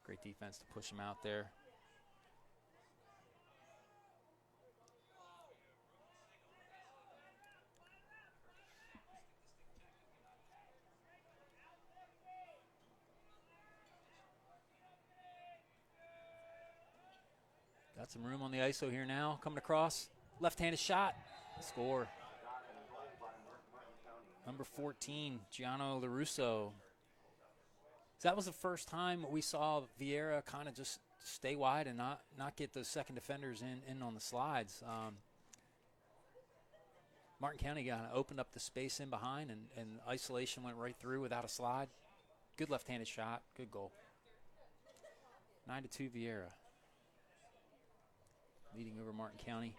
Great defense to push him out there. Got some room on the ISO here now. Coming across. Left-handed shot. Score. Number 14, Gianno LaRusso. So that was the first time we saw Viera kind of just stay wide and not get those second defenders in on the slides. Martin County kind of opened up the space in behind, and isolation went right through without a slide. Good left-handed shot. Good goal. 9-2 Viera. Leading over Martin County.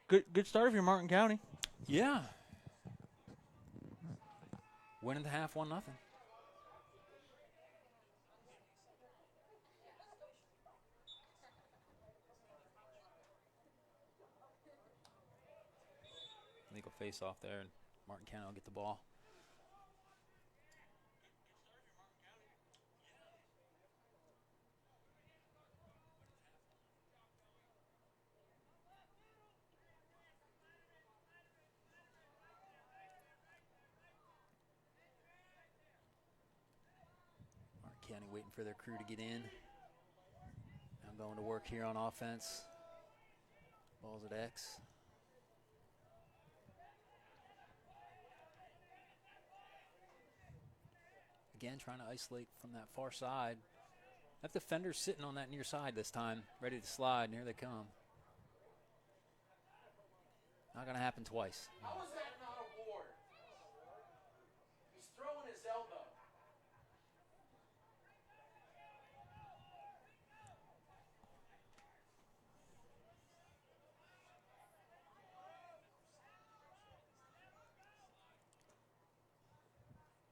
Good start if you're Martin County. Yeah. Winning the half, 1-0. Legal face off there, and Martin County will get the ball. County waiting for their crew to get in. Now going to work here on offense. Ball's at X. again trying to isolate from that far side. That defender's sitting on that near side this time, ready to slide, and here they come. Not going to happen twice. How is that not a ward? He's throwing his elbow.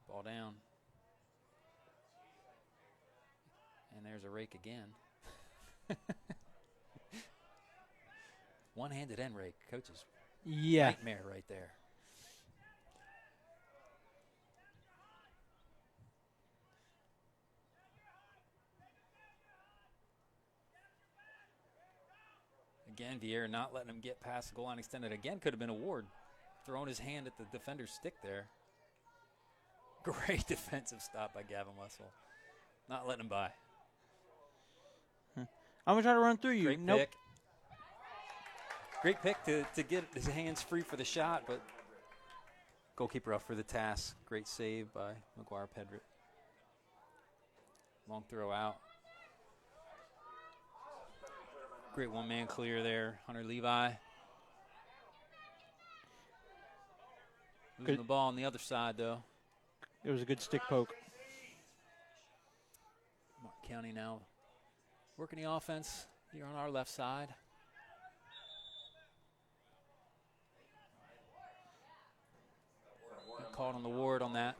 Ball down. And there's a rake again. One-handed end rake. Coach's nightmare right there. Again, Viera not letting him get past the goal line extended. Again, could have been a ward. Throwing his hand at the defender's stick there. Great defensive stop by Gavin Wessel. Not letting him by. I'm going to try to run through you. Great pick. Great pick to get his hands free for the shot, but goalkeeper up for the task. Great save by McGuire Pedrick. Long throw out. Great one-man clear there. Hunter Levi. Losing the ball on the other side, though. It was a good stick poke. Martin County now working the offense here on our left side. Got caught on the ward on that.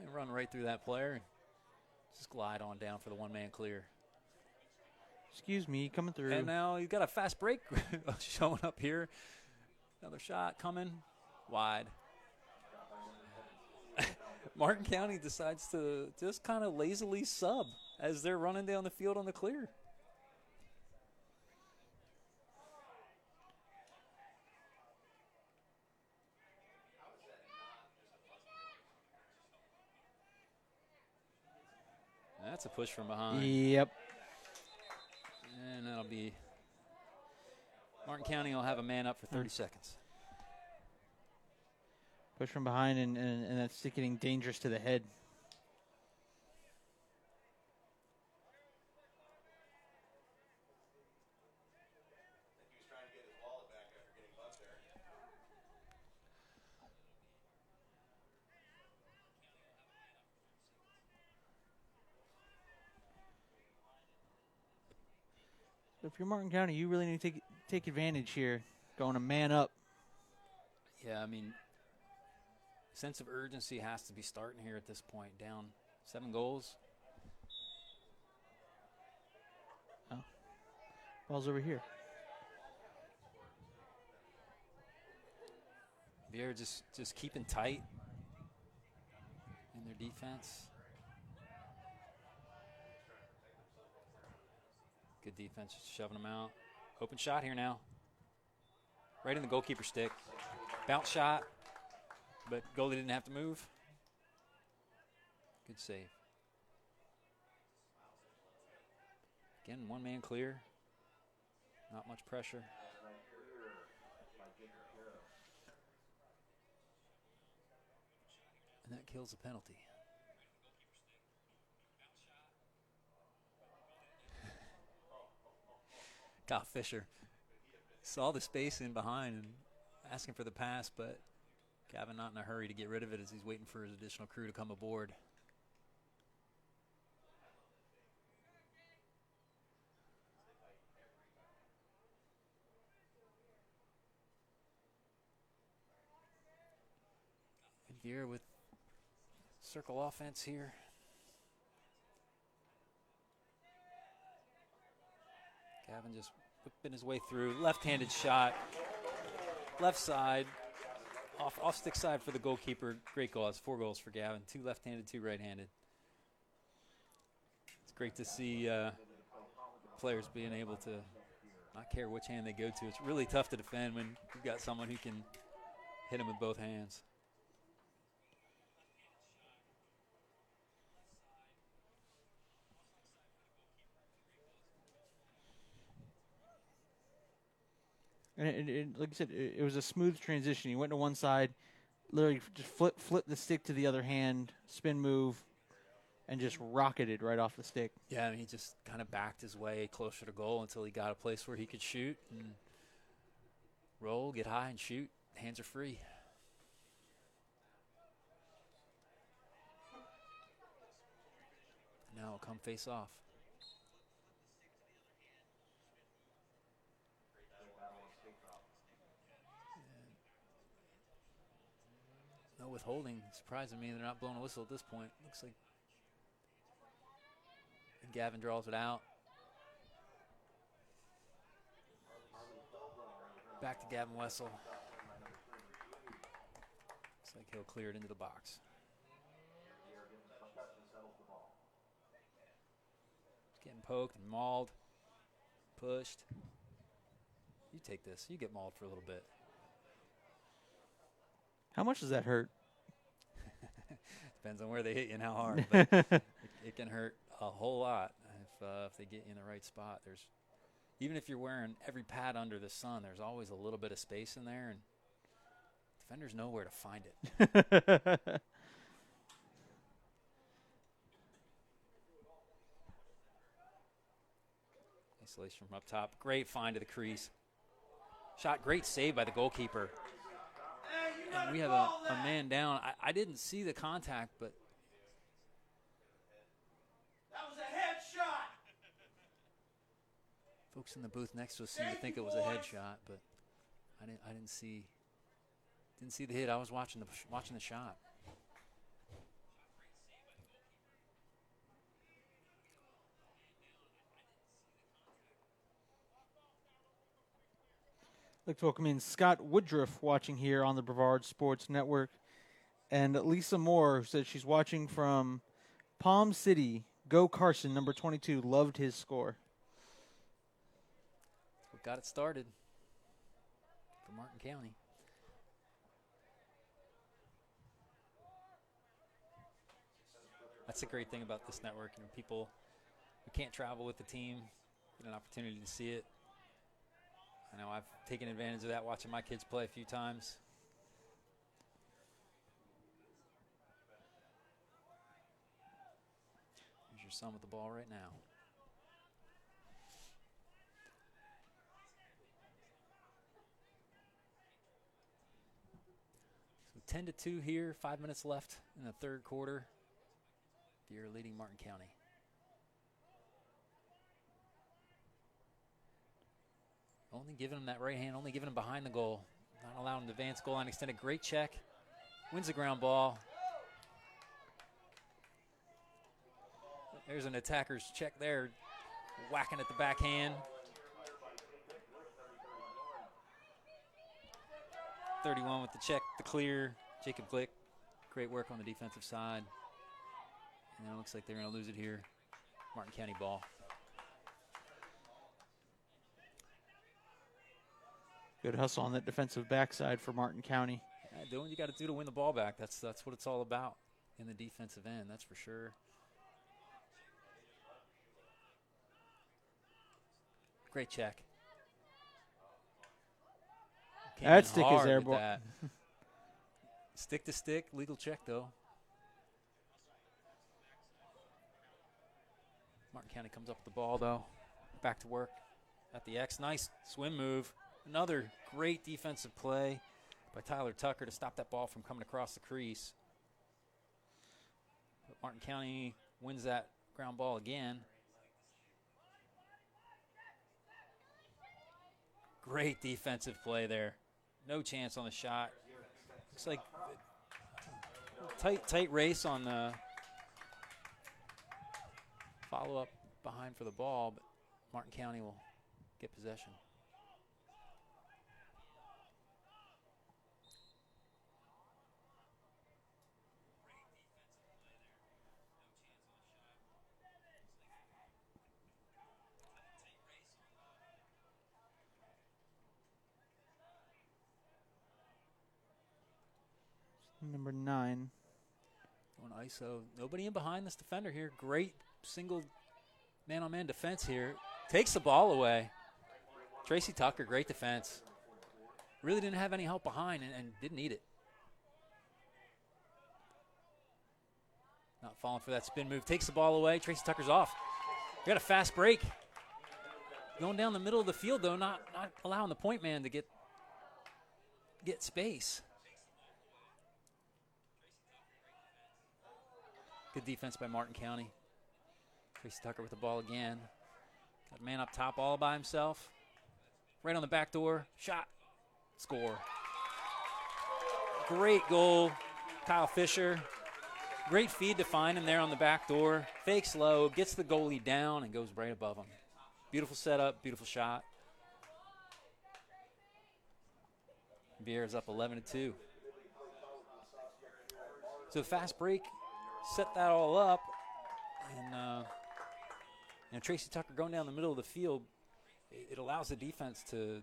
And run right through that player and just glide on down for the one-man clear. Excuse me, coming through. And now he's got a fast break showing up here. Another shot coming wide. Martin County decides to just kind of lazily sub as they're running down the field on the clear. That's a push from behind. Yep. And that'll be Martin County will have a man up for 30 seconds. Push from behind, and that's getting dangerous to the head. So if you're Martin County, you really need to take advantage here, going a man up. Yeah, I mean, sense of urgency has to be starting here at this point. Down 7 goals. Oh. Ball's over here. Viera just keeping tight in their defense. Good defense, just shoving them out. Open shot here now. Right in the goalkeeper stick. Bounce shot, but goalie didn't have to move. Good save. Again, one man clear. Not much pressure. And that kills the penalty. Kyle Fisher saw the space in behind and asking for the pass, but Gavin not in a hurry to get rid of it as he's waiting for his additional crew to come aboard. And Viera with circle offense here. Gavin just whipping his way through. Left-handed shot. Left side. Off stick side for the goalkeeper. Great goal. That's 4 goals for Gavin. 2 left-handed, 2 right-handed. It's great to see players being able to not care which hand they go to. It's really tough to defend when you've got someone who can hit them with both hands. And like I said, it was a smooth transition. He went to one side, literally just flip the stick to the other hand, spin move, and just rocketed right off the stick. Yeah, and he just kind of backed his way closer to goal until he got a place where he could shoot and roll, get high, and shoot. Hands are free. Now it'll come face off. No withholding. Surprising me they're not blowing a whistle at this point. Looks like Gavin draws it out. Back to Gavin Wessel. Looks like he'll clear it into the box. He's getting poked and mauled, pushed. You take this. You get mauled for a little bit. How much does that hurt? Depends on where they hit you and how hard. But it can hurt a whole lot if they get you in the right spot. Even if you're wearing every pad under the sun, there's always a little bit of space in there, and defenders know where to find it. Isolation from up top. Great find to the crease. Shot, great save by the goalkeeper. And we have a man down. I didn't see the contact, but That was a headshot. folks in the booth next to us seemed to think it was a headshot, but I didn't see the hit. I was watching the shot. I'd like to welcome in Scott Woodruff watching here on the Brevard Sports Network, and Lisa Moore, who said she's watching from Palm City. Go Carson, number 22, loved his score. We got it started for Martin County. That's the great thing about this network. You know, people who can't travel with the team get an opportunity to see it. I know I've taken advantage of that watching my kids play a few times. Here's your son with the ball right now. So 10-2 here, 5 minutes left in the third quarter. Viera leading Martin County. Only giving him that right hand, only giving him behind the goal. Not allowing him to advance goal line extended. Great check. Wins the ground ball. There's an attacker's check there. Whacking at the backhand. 31 with the check, the clear. Jacob Glick. Great work on the defensive side. And it looks like they're going to lose it here. Martin County ball. Good hustle on that defensive backside for Martin County. Yeah, doing what you got to do to win the ball back. That's what it's all about in the defensive end, that's for sure. Great check. That stick is airborne. Stick to stick, legal check though. Martin County comes up with the ball though. Back to work at the X. Nice swim move. Another great defensive play by Tyler Tucker to stop that ball from coming across the crease. But Martin County wins that ground ball again. Great defensive play there. No chance on the shot. Looks like tight race on the follow-up behind for the ball, but Martin County will get possession. Number 9. Going ISO. Nobody in behind this defender here. Great single man-on-man defense here. Takes the ball away. Tracy Tucker, great defense. Really didn't have any help behind and didn't need it. Not falling for that spin move. Takes the ball away. Tracy Tucker's off. We got a fast break. Going down the middle of the field, though, not allowing the point man to get space. Good defense by Martin County. Tracy Tucker with the ball again. Got a man up top all by himself. Right on the back door. Shot. Score. Great goal. Kyle Fisher. Great feed to find him there on the back door. Fakes low, gets the goalie down, and goes right above him. Beautiful setup, beautiful shot. Viera's up 11-2. So fast break, set that all up, and Tracy Tucker going down the middle of the field, it allows the defense to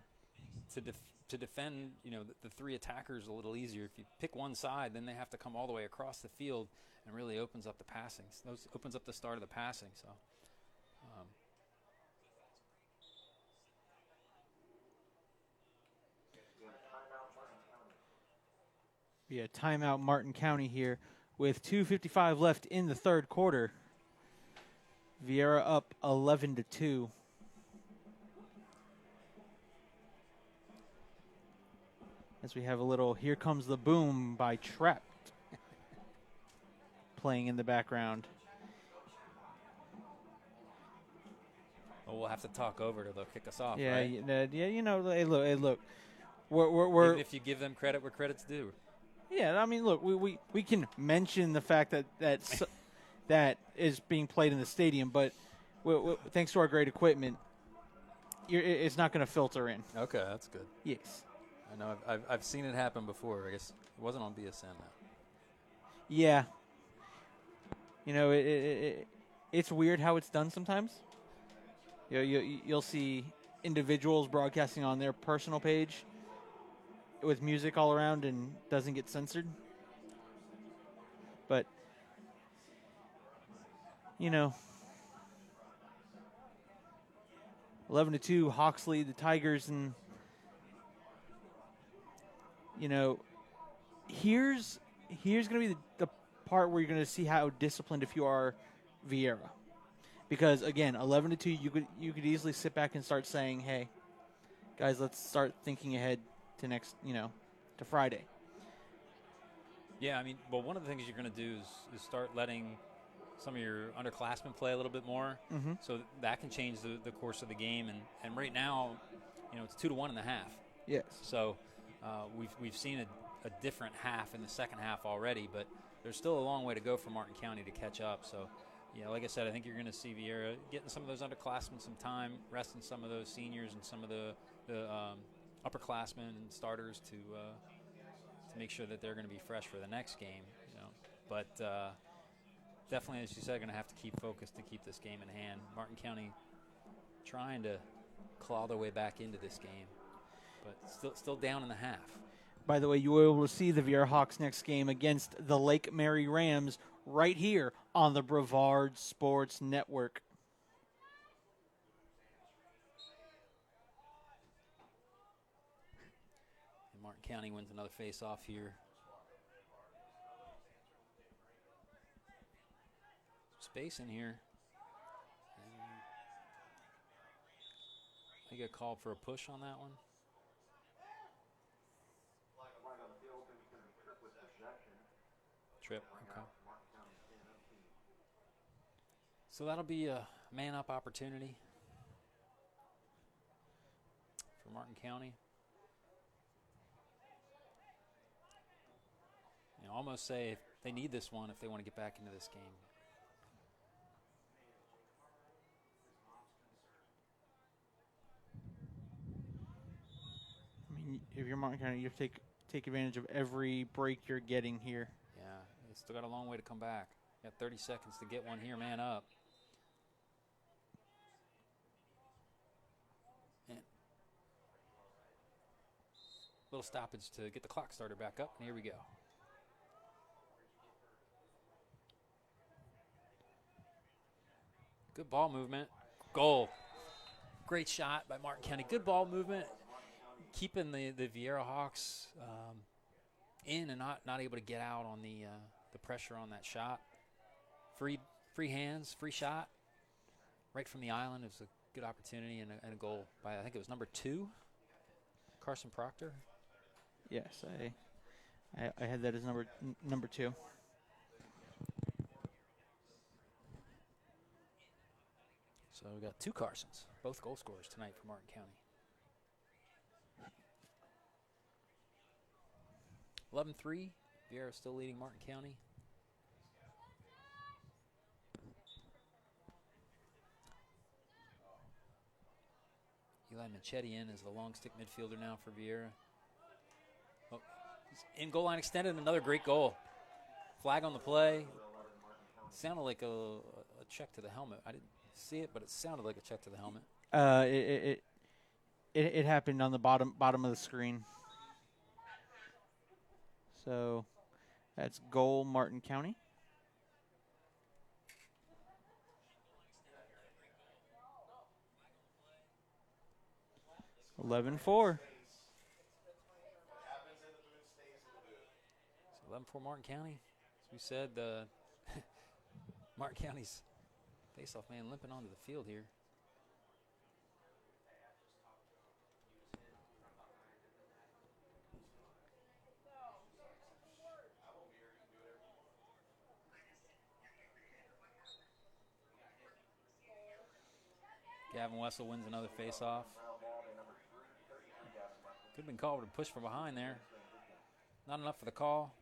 defend, the three attackers a little easier. If you pick one side, then they have to come all the way across the field, and really opens up the passing. Those opens up the start of the passing. So. Yeah, timeout Martin County here with 2:55 left in the third quarter. Viera up 11-2. As we have a little "Here Comes the Boom" by Trapped playing in the background. Well, we'll have to talk over till they'll kick us off, Yeah, right? hey, look. We're Even if you give them credit where credit's due. Yeah, I mean, look, we can mention the fact that is being played in the stadium, but thanks to our great equipment, it's not going to filter in. Okay, that's good. Yes. I know I've seen it happen before. I guess it wasn't on BSN though. Yeah. It's weird how it's done sometimes. You'll see individuals broadcasting on their personal page with music all around and doesn't get censored. But, 11-2, Hawks lead the Tigers, and, here's going to be the part where you're going to see how disciplined if you are Viera. Because, again, 11-2, you could easily sit back and start saying, hey, guys, let's start thinking ahead to next, to Friday. Yeah, I mean, well, one of the things you're going to do is start letting some of your underclassmen play a little bit more, so that can change the course of the game. And right now, it's 2-1 in the half. Yes. So we've seen a different half in the second half already, but there's still a long way to go for Martin County to catch up. So, like I said, I think you're going to see Viera getting some of those underclassmen some time, resting some of those seniors and some of the upperclassmen and starters to make sure that they're going to be fresh for the next game. But definitely, as you said, going to have to keep focused to keep this game in hand. Martin County trying to claw their way back into this game, but still down in the half. By the way, you will be able to see the Viera Hawks next game against the Lake Mary Rams right here on the Brevard Sports Network. And Martin County wins another face-off here. Space in here. And they get called for a push on that one. Trip, okay. So that'll be a man-up opportunity for Martin County. Almost say if they need this one if they want to get back into this game. I mean, if you're Martin County, you have to take advantage of every break you're getting here. Yeah, they still got a long way to come back. Got 30 seconds to get one here, man up. And little stoppage to get the clock starter back up, and here we go. Good ball movement. Goal. Great shot by Martin County. Good ball movement. Keeping the Viera Hawks in and not able to get out on the pressure on that shot. Free hands, free shot, right from the island. It was a good opportunity and a goal by, I think it was number 2, Carson Proctor. Yes, I had that as number 2. So we got 2 Carsons, both goal scorers tonight for Martin County. 11-3, Viera still leading Martin County. Eli Manchetti in as the long stick midfielder now for Viera. Oh, he's in goal line extended, another great goal. Flag on the play. Sounded like a check to the helmet. I didn't see it, but it sounded like a check to the helmet. It happened on the bottom of the screen. So that's goal Martin County. $11-4. So 11-4 Martin County. As we said, Martin County's face-off man limping onto the field here. Gavin Wessel wins another face-off. Could have been called with a push from behind there. Not enough for the call.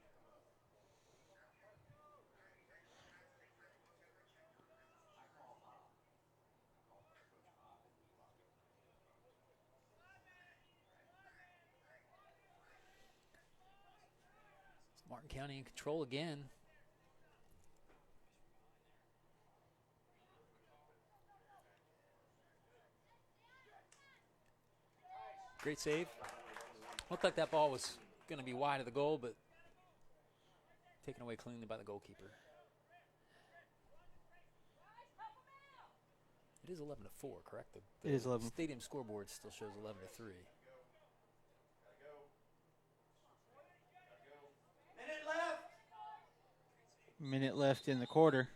Martin County in control again. Great save. Looked like that ball was going to be wide of the goal, but taken away cleanly by the goalkeeper. It is 11-4, correct? The It is 11. Stadium scoreboard still shows 11-3. Minute left in the quarter.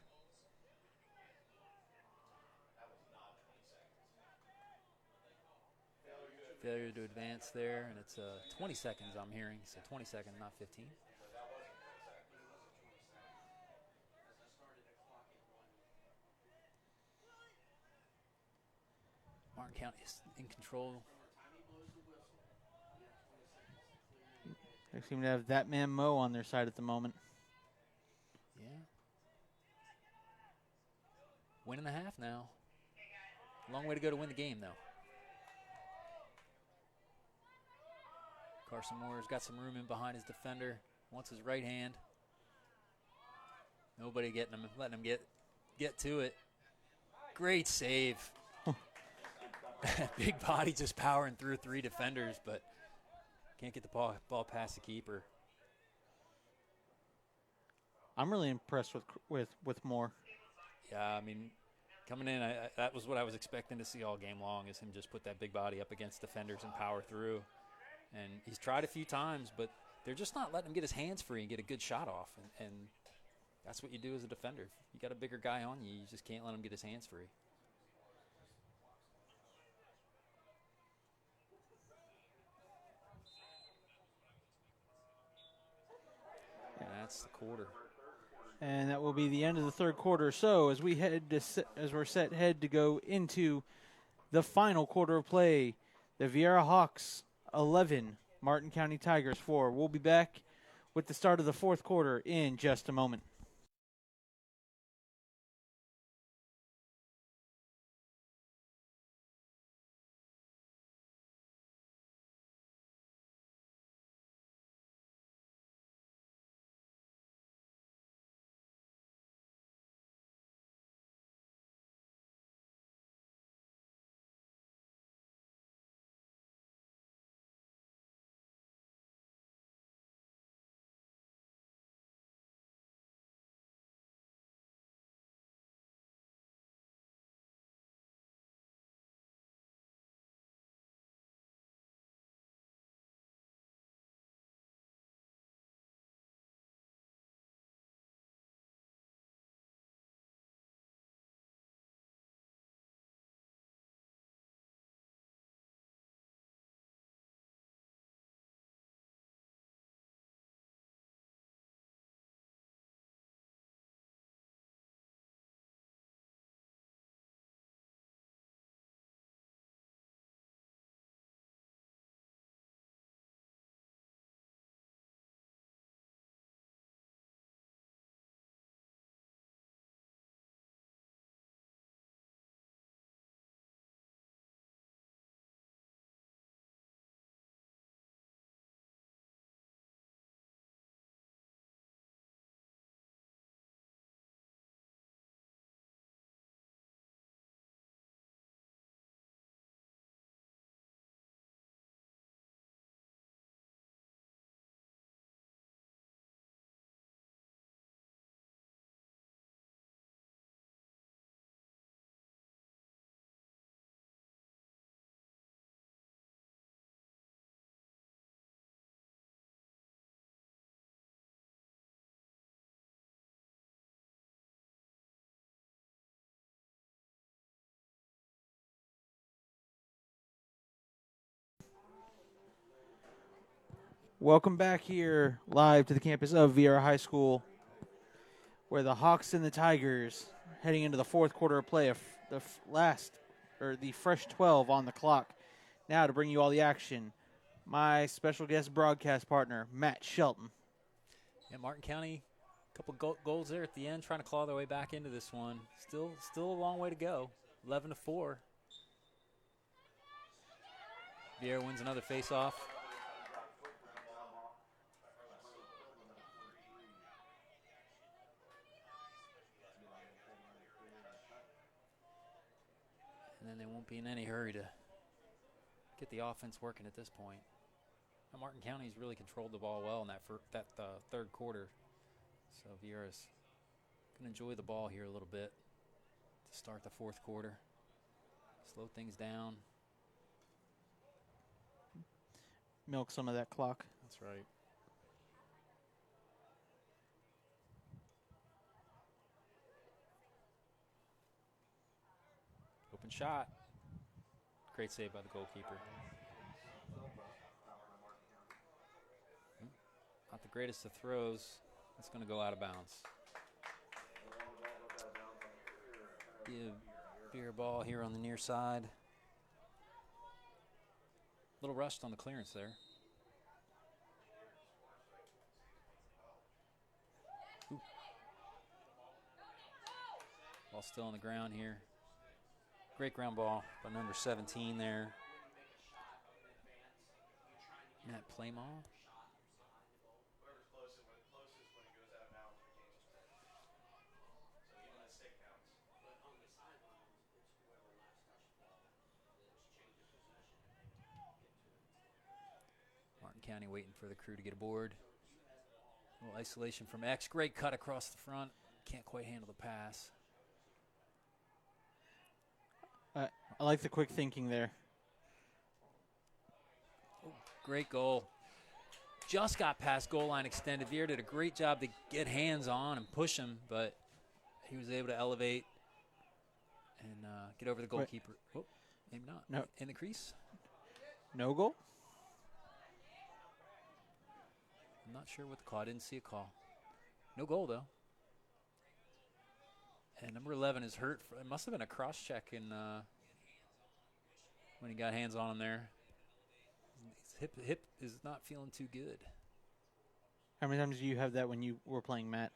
Failure to advance there, and it's 20 seconds I'm hearing, so 20 seconds, not 15. Martin County is in control. They seem to have that man Mo on their side at the moment. Yeah. Win and a half now. Long way to go to win the game, though. Carson Moore's got some room in behind his defender. Wants his right hand. Nobody getting him, letting him get to it. Great save. Big body just powering through 3 defenders, but can't get the ball past the keeper. I'm really impressed with Moore. Yeah, I mean, coming in, that was what I was expecting to see all game long, is him just put that big body up against defenders and power through. And he's tried a few times, but they're just not letting him get his hands free and get a good shot off. And that's what you do as a defender. If you got a bigger guy on you, you just can't let him get his hands free. And that's the quarter. And that will be the end of the third quarter. So as we're set to go into the final quarter of play, the Viera Hawks 11, Martin County Tigers 4. We'll be back with the start of the fourth quarter in just a moment. Welcome back here live to the campus of Viera High School, where the Hawks and the Tigers heading into the fourth quarter of play, the fresh 12 on the clock. Now to bring you all the action, my special guest broadcast partner, Matt Shelton. Yeah, Martin County, a couple goals there at the end, trying to claw their way back into this one. Still a long way to go. 11-4. Viera wins another face-off. And then they won't be in any hurry to get the offense working at this point. Now, Martin County's really controlled the ball well in that third quarter. So Viera's going to enjoy the ball here a little bit to start the fourth quarter. Slow things down. Milk some of that clock. That's right. Open shot. Great save by the goalkeeper. Not the greatest of throws. It's going to go out of bounds. Give Viera ball here on the near side. Little rushed on the clearance there. Ooh. Ball still on the ground here. Great ground ball by number 17 there. Matt Playmall. Martin County waiting for the crew to get aboard. A little isolation from X. Great cut across the front. Can't quite handle the pass. I like the quick thinking there. Oh, great goal. Just got past goal line extended. Viera did a great job to get hands on and push him, but he was able to elevate and get over the goalkeeper. Oh, maybe not. No. In the crease? No goal? I'm not sure what the call. I didn't see a call. No goal, though. And number 11 is hurt. It must have been a cross-check when he got hands on him there. His hip is not feeling too good. How many times do you have that when you were playing, Matt?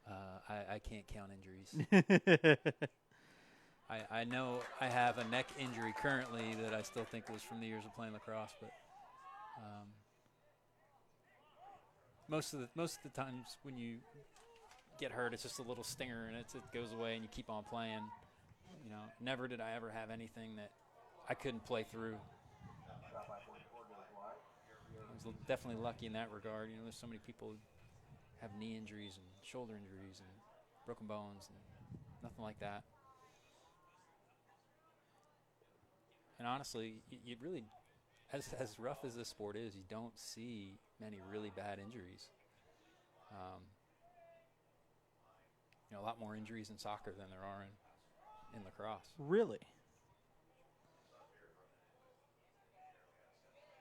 I can't count injuries. I know I have a neck injury currently that I still think was from the years of playing lacrosse, but most of the times when you get hurt, it's just a little stinger and it goes away and you keep on playing. You know, never did I ever have anything that I couldn't play through. I was definitely lucky in that regard. You know, there's so many people who have knee injuries and shoulder injuries and broken bones and nothing like that. And honestly, you really, as rough as this sport is, you don't see many really bad injuries. You know, a lot more injuries in soccer than there are in lacrosse. Really?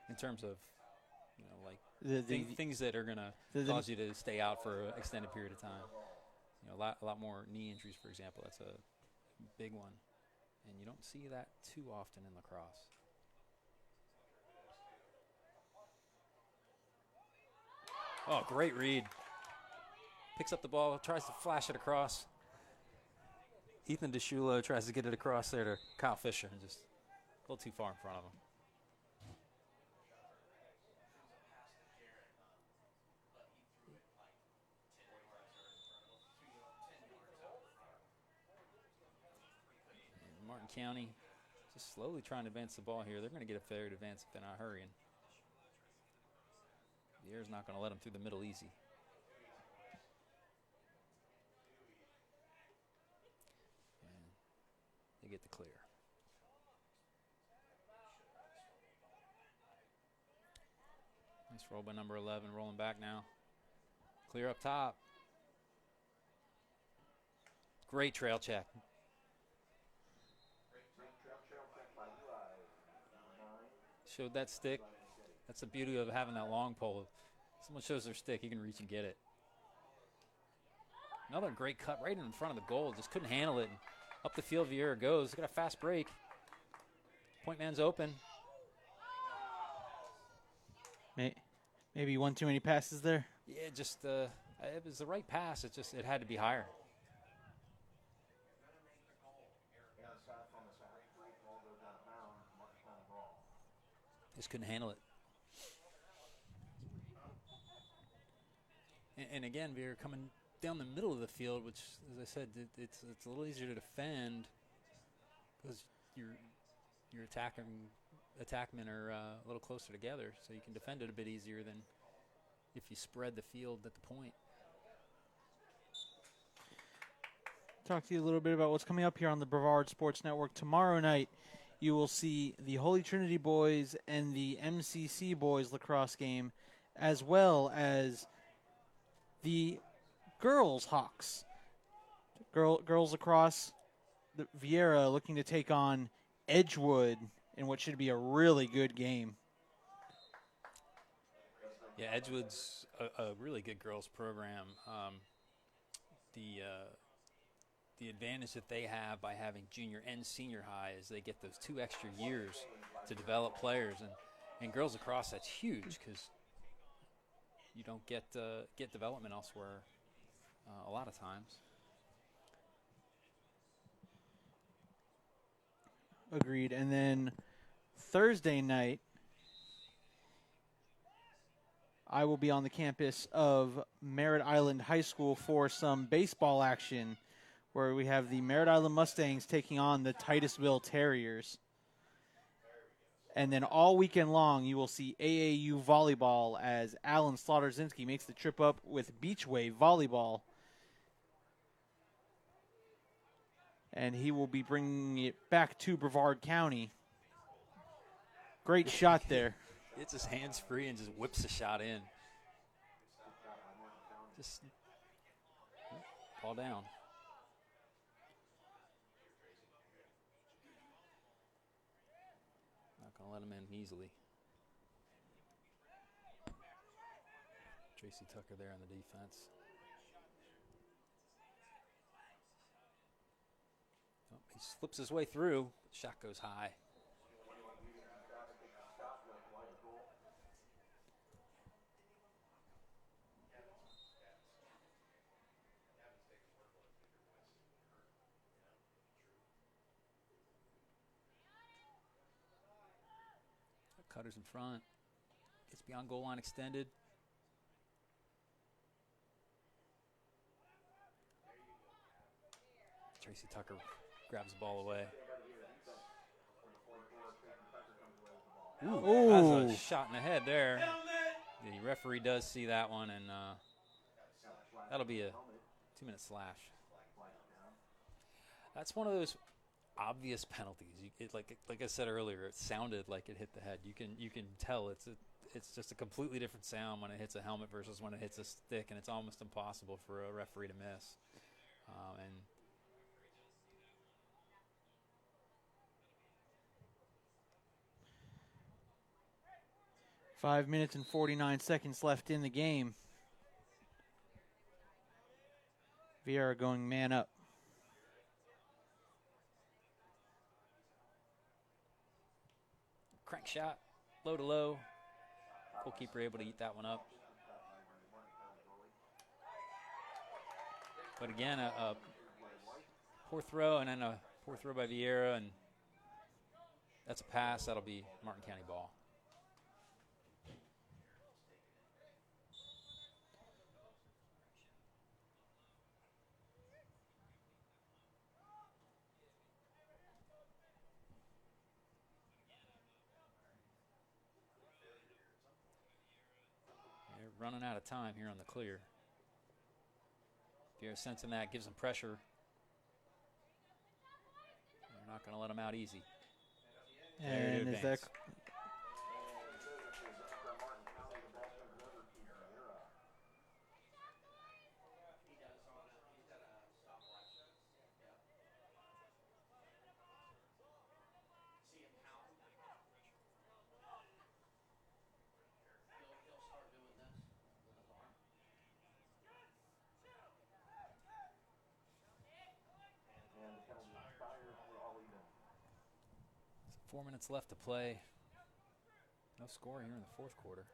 In terms of, you know, like things that are going to cause you to stay out for an extended period of time. You know, a lot more knee injuries, for example. That's a big one. And you don't see that too often in lacrosse. Oh, great read. Picks up the ball, tries to flash it across. Ethan DeShulo tries to get it across there to Kyle Fisher and just a little too far in front of him. And Martin County just slowly trying to advance the ball here. They're going to get a fair advance if they're not hurrying. The air's not going to let them through the middle easy. They get the clear. Nice roll by number 11, rolling back now. Clear up top. Great trail check. Showed that stick. That's the beauty of having that long pole. If someone shows their stick, you can reach and get it. Another great cut right in front of the goal. Just couldn't handle it. And up the field, Viera goes. Got a fast break. Point man's open. Maybe one too many passes there. Yeah, just it was the right pass. It had to be higher. Just couldn't handle it. And again, Viera coming down the middle of the field, which, as I said, it's a little easier to defend because your attackmen are a little closer together, so you can defend it a bit easier than if you spread the field at the point. Talk to you a little bit about what's coming up here on the Brevard Sports Network. Tomorrow night, you will see the Holy Trinity boys and the MCC boys lacrosse game, as well as the girls Hawks. Girls lacrosse, the Viera looking to take on Edgewood in what should be a really good game. Yeah, Edgewood's a really good girls program. The advantage that they have by having junior and senior high is they get those 2 extra years to develop players, and girls lacrosse, that's huge because you don't get development elsewhere a lot of times. Agreed. And then Thursday night, I will be on the campus of Merritt Island High School for some baseball action, where we have the Merritt Island Mustangs taking on the Titusville Terriers. And then all weekend long, you will see AAU volleyball as Alan Slaughterzinski makes the trip up with Beachway Volleyball. And he will be bringing it back to Brevard County. Great shot there. Gets his hands free and just whips the shot in. Just ball down. Not going to let him in easily. Tracy Tucker there on the defense. Oh, he slips his way through. Shot goes high. Cutter's in front. Gets beyond goal line extended. Tracy Tucker grabs the ball away. Ooh, that's a shot in the head there. The referee does see that one, and that'll be a 2-minute slash. That's one of those obvious penalties. Like I said earlier, it sounded like it hit the head. You can tell it's just a completely different sound when it hits a helmet versus when it hits a stick, and it's almost impossible for a referee to miss. And 5 minutes and 49 seconds left in the game. Viera going man up. crank shot, low to low. Goalkeeper able to eat that one up. But again, a poor throw and then a poor throw by Viera, and that's a pass. That'll be Martin County ball. They're running out of time here on the clear. Viera sensing that, gives them pressure. They're not going to let them out easy. And is that 4 minutes left to play. No score here in the fourth quarter.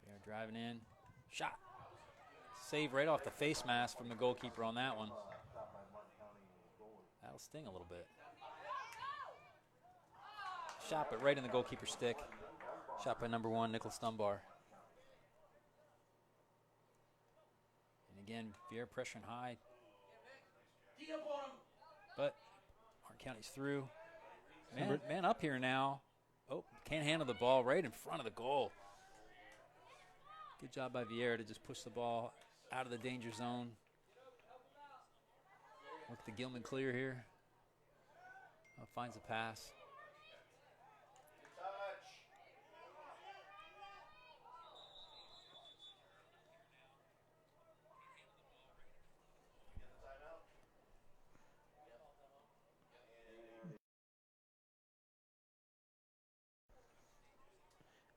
They're driving in. Shot. Save right off the face mask from the goalkeeper on that one. That'll sting a little bit. Shot, but right in the goalkeeper's stick. Shot by number 1, Nicholas Dunbar. And again, Viera pressuring high. But Martin County's through. Man up here now. Oh, can't handle the ball right in front of the goal. Good job by Viera to just push the ball out of the danger zone. Work the Gilman clear here. Finds a pass.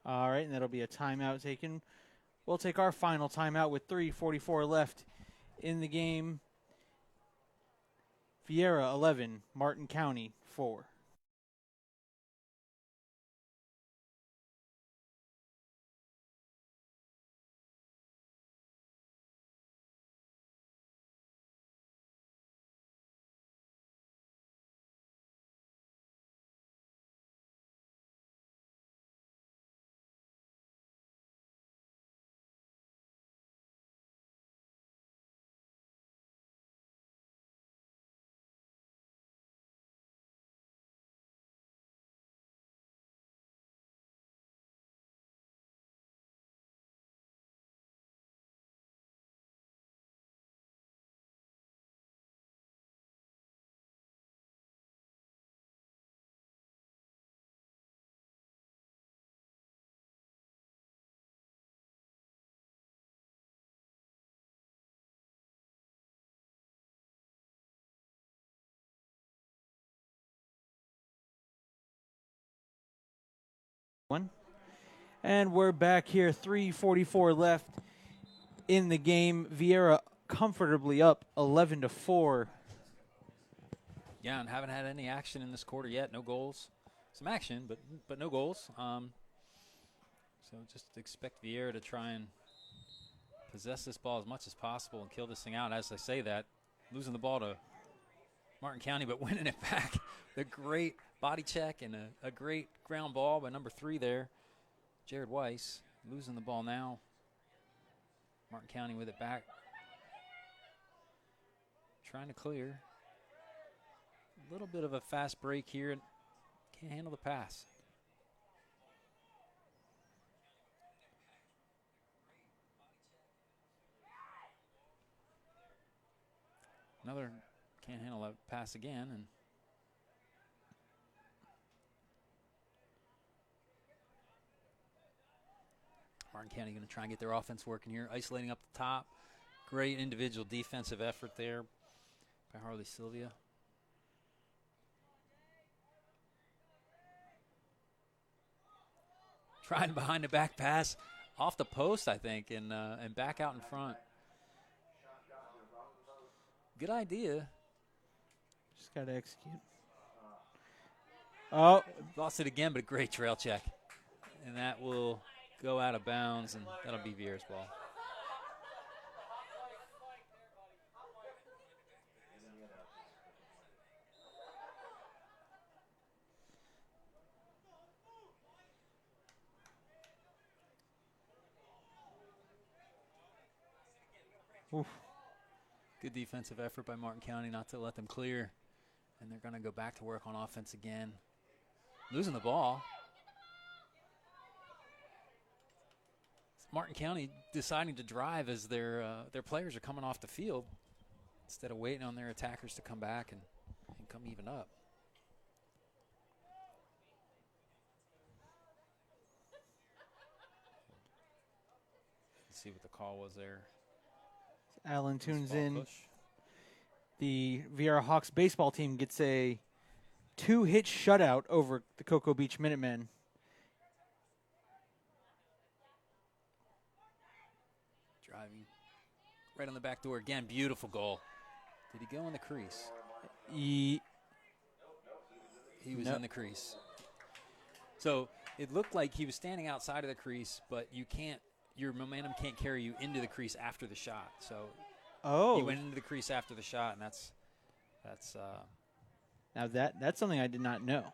All right, and that'll be a timeout taken. We'll take our final timeout with 3:44 left in the game. Viera 11, Martin County 4. And we're back here, 3:44 left in the game. Viera comfortably up 11-4. Yeah, and haven't had any action in this quarter yet. No goals. Some action, but no goals. So just expect Viera to try and possess this ball as much as possible and kill this thing out. As I say that, losing the ball to Martin County, but winning it back. The great body check and a great ground ball by number 3 there, Jared Weiss. Losing the ball now. Martin County with it back. Trying to clear. A little bit of a fast break here. Can't handle the pass. Another can't handle that pass again. And Martin County going to try and get their offense working here. Isolating up the top. Great individual defensive effort there by Harley Sylvia. Trying behind the back pass off the post, I think, and back out in front. Good idea. Just got to execute. Oh. Lost it again, but a great trail check. And that will go out of bounds, and that'll be Viera's ball. Oof. Good defensive effort by Martin County not to let them clear. And they're going to go back to work on offense again. Losing the ball. Martin County deciding to drive as their players are coming off the field instead of waiting on their attackers to come back and come even up. Let's see what the call was there. Allen tunes in. Push. The Viera Hawks baseball team gets a 2-hit shutout over the Cocoa Beach Minutemen. Driving right on the back door again. Beautiful goal. Did he go in the crease? He was Nope. in the crease. So it looked like he was standing outside of the crease, but your momentum can't carry you into the crease after the shot. So he went into the crease after the shot, and that's now that's something I did not know.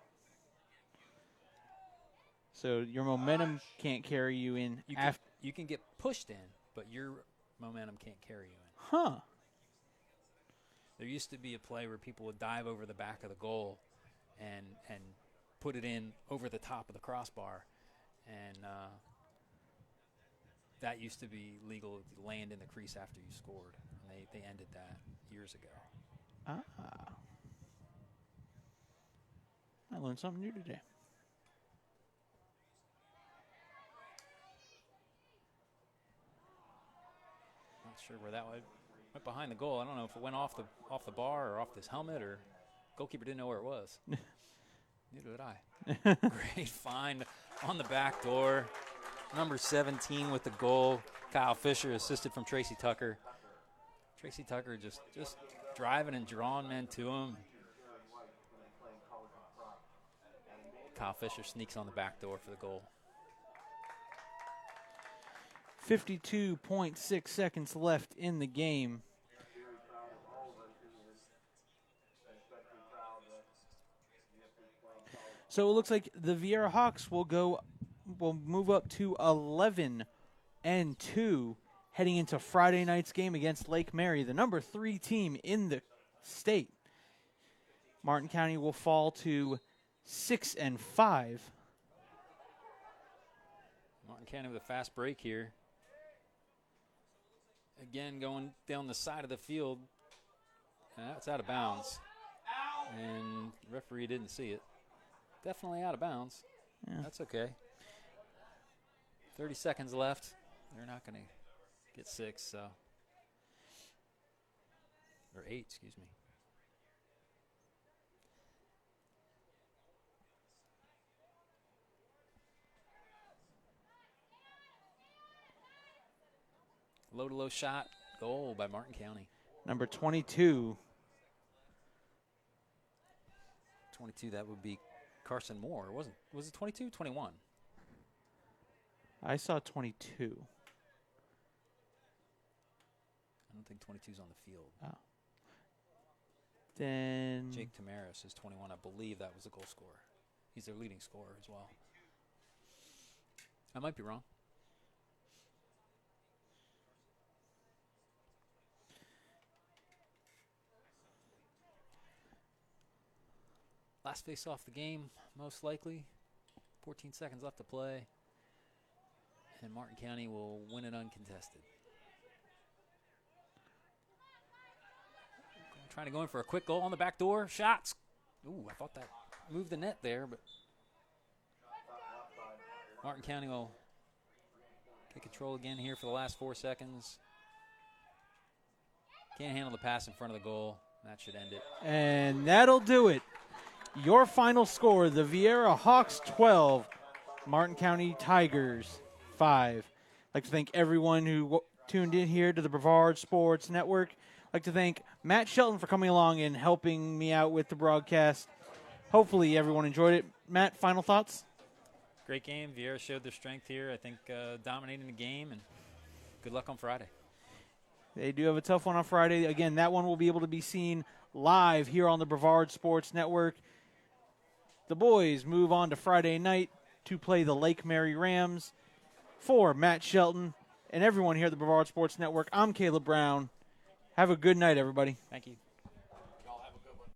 So your momentum can't carry you in after. you can get pushed in, but your momentum can't carry you in. Huh. There used to be a play where people would dive over the back of the goal and put it in over the top of the crossbar, and that used to be legal to land in the crease after you scored. And they ended that years ago. Ah. I learned something new today. Not sure where that went behind the goal. I don't know if it went off the bar or off this helmet, or goalkeeper didn't know where it was. Neither did I. Great find on the back door. Number 17 with the goal. Kyle Fisher, assisted from Tracy Tucker. Tracy Tucker just driving and drawing men to him. Kyle Fisher sneaks on the back door for the goal. 52.6 seconds left in the game. So it looks like the Viera Hawks will move up to 11-2 heading into Friday night's game against Lake Mary, the number 3 team in the state. Martin County will fall to 6-5. Martin County with a fast break here. Again, going down the side of the field. That's out of bounds. And the referee didn't see it. Definitely out of bounds. Yeah. That's okay. 30 seconds left. They're not going to get 6, so. Or 8, excuse me. Low-to-low shot, goal by Martin County. Number 22. 22, that would be Carson Moore. Was it 22? 21. I saw 22. I don't think 22's on the field. Oh. Then Jake Tamaris is 21. I believe that was the goal scorer. He's their leading scorer as well. I might be wrong. Last face off the game, most likely. 14 seconds left to play. And Martin County will win it uncontested. Trying to go in for a quick goal on the back door. Shots. Ooh, I thought that moved the net there, but Martin County will take control again here for the last 4 seconds. Can't handle the pass in front of the goal. That should end it. And that'll do it. Your final score, the Viera Hawks 12, Martin County Tigers 5. I'd like to thank everyone who tuned in here to the Brevard Sports Network. I'd like to thank Matt Shelton for coming along and helping me out with the broadcast. Hopefully everyone enjoyed it. Matt, final thoughts? Great game. Viera showed their strength here. I think dominating the game, and good luck on Friday. They do have a tough one on Friday. Again, that one will be able to be seen live here on the Brevard Sports Network. The boys move on to Friday night to play the Lake Mary Rams. For Matt Shelton and everyone here at the Brevard Sports Network, I'm Caleb Brown. Have a good night, everybody. Thank you.